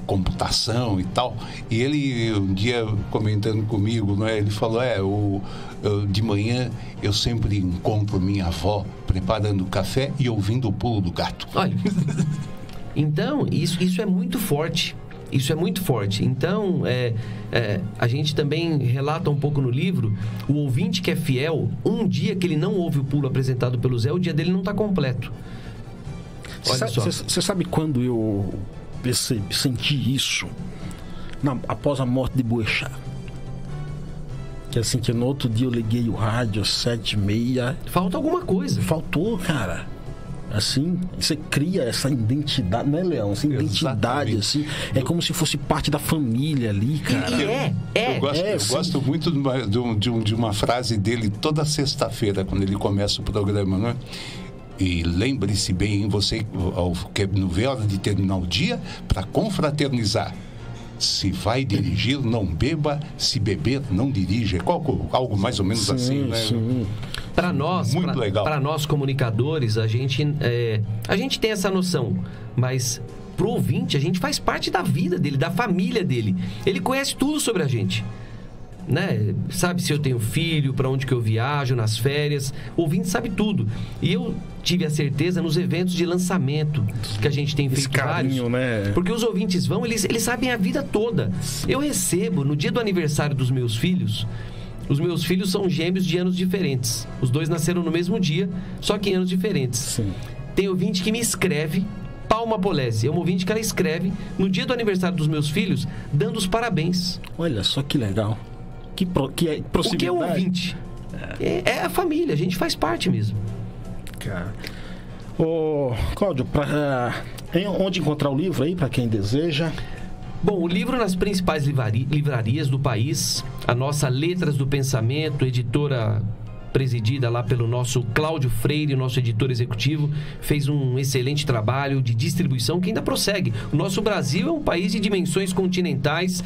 K: computação e tal, e ele um dia comentando comigo, não é? Ele falou, de manhã eu sempre encontro minha avó preparando café e ouvindo o Pulo do Gato.
E: Olha, então isso é muito forte. Isso é muito forte. Então, a gente também relata um pouco no livro, o ouvinte que é fiel, um dia que ele não ouve o Pulo apresentado pelo Zé, o dia dele não está completo. Olha só.
D: Você sabe quando eu senti isso? Após a morte de Boechat. Que assim, que no outro dia eu liguei o rádio às 7h30.
E: Falta alguma coisa.
D: Faltou, cara. Assim, você cria essa identidade, né, Leão? Essa identidade, assim, é como se fosse parte da família ali, cara.
K: Eu gosto muito de uma frase dele toda sexta-feira, quando ele começa o programa, não é? E lembre-se bem, você, não vê a hora de terminar o dia para confraternizar. Se vai dirigir, não beba. Se beber, não dirija. Algo mais ou menos assim, né?
E: Sim. Para nós comunicadores, a gente tem essa noção, mas pro ouvinte, a gente faz parte da vida dele, da família dele. Ele conhece tudo sobre a gente, né? Sabe se eu tenho filho, para onde que eu viajo, nas férias. O ouvinte sabe tudo. E eu tive a certeza nos eventos de lançamento que a gente tem feito vários,
D: né?
E: Porque os ouvintes vão, eles sabem a vida toda. Eu recebo, no dia do aniversário dos meus filhos, os meus filhos são gêmeos de anos diferentes. Os dois nasceram no mesmo dia, só que em anos diferentes.
D: Sim.
E: Tem ouvinte que me escreve, Palma Polese, é um ouvinte que ela escreve no dia do aniversário dos meus filhos, dando os parabéns.
D: Olha só que legal. Que proximidade.
E: O que é o ouvinte? É a família, a gente faz parte mesmo.
D: Cara. Ô, Cláudio, onde encontrar o livro aí, para quem deseja?
E: Bom, o livro nas principais livrarias do país, a nossa Letras do Pensamento, editora presidida lá pelo nosso Cláudio Freire, nosso editor executivo, fez um excelente trabalho de distribuição que ainda prossegue. O nosso Brasil é um país de dimensões continentais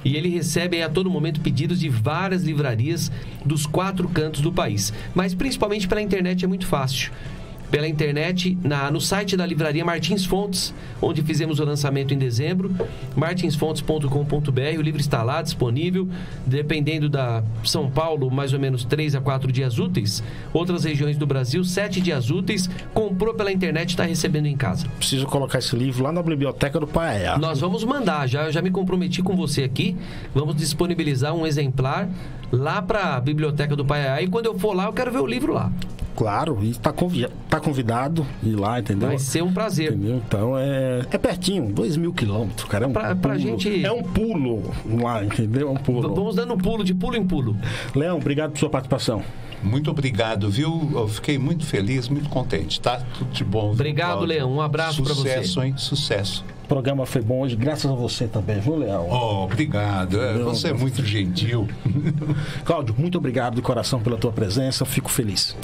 E: e ele recebe a todo momento pedidos de várias livrarias dos 4 cantos do país. Mas principalmente pela internet é muito fácil. Pela internet, no site da livraria Martins Fontes, onde fizemos o lançamento em dezembro, martinsfontes.com.br, o livro está lá disponível, dependendo da São Paulo, mais ou menos 3 a 4 dias úteis, outras regiões do Brasil, 7 dias úteis, comprou pela internet e está recebendo em casa.
D: Preciso colocar esse livro lá na biblioteca do Paiaiá.
E: Nós vamos mandar, já me comprometi com você aqui, vamos disponibilizar um exemplar lá para a biblioteca do Paiaiá e quando eu for lá eu quero ver o livro lá.
D: Claro, e tá convidado a ir lá, entendeu?
E: Vai ser um prazer.
D: Entendeu? Então é pertinho, 2.000 quilômetros, cara.
E: Pra gente...
D: É um pulo lá, entendeu? É um pulo.
E: Vamos dando um pulo, de pulo em pulo.
D: Leão, obrigado por sua participação.
K: Muito obrigado, viu? Eu fiquei muito feliz, muito contente, tá? Tudo de bom.
E: Obrigado, Cláudio. Leão. Um abraço pra você.
K: Sucesso, hein? Sucesso.
D: O programa foi bom hoje, graças a você também, viu, Leão?
K: Oh, obrigado. Você é muito gentil.
D: Cláudio, muito obrigado de coração pela tua presença, fico feliz.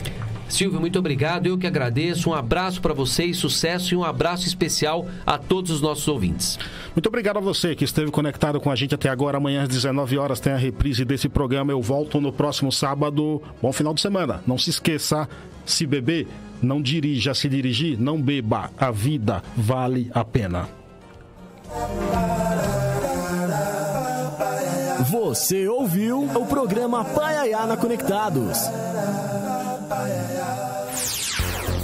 E: Silvio, muito obrigado, eu que agradeço, um abraço para vocês, sucesso e um abraço especial a todos os nossos ouvintes.
D: Muito obrigado a você que esteve conectado com a gente até agora. Amanhã às 19 horas tem a reprise desse programa, eu volto no próximo sábado. Bom final de semana, não se esqueça, se beber, não dirija, se dirigir, não beba, a vida vale a pena.
C: Você ouviu o programa Paiaiana Conectados.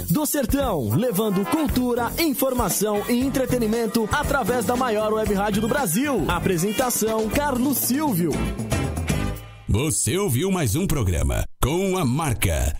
C: Do Sertão, levando cultura, informação e entretenimento através da maior web rádio do Brasil. Apresentação, Carlos Silvio.
A: Você ouviu mais um programa com a marca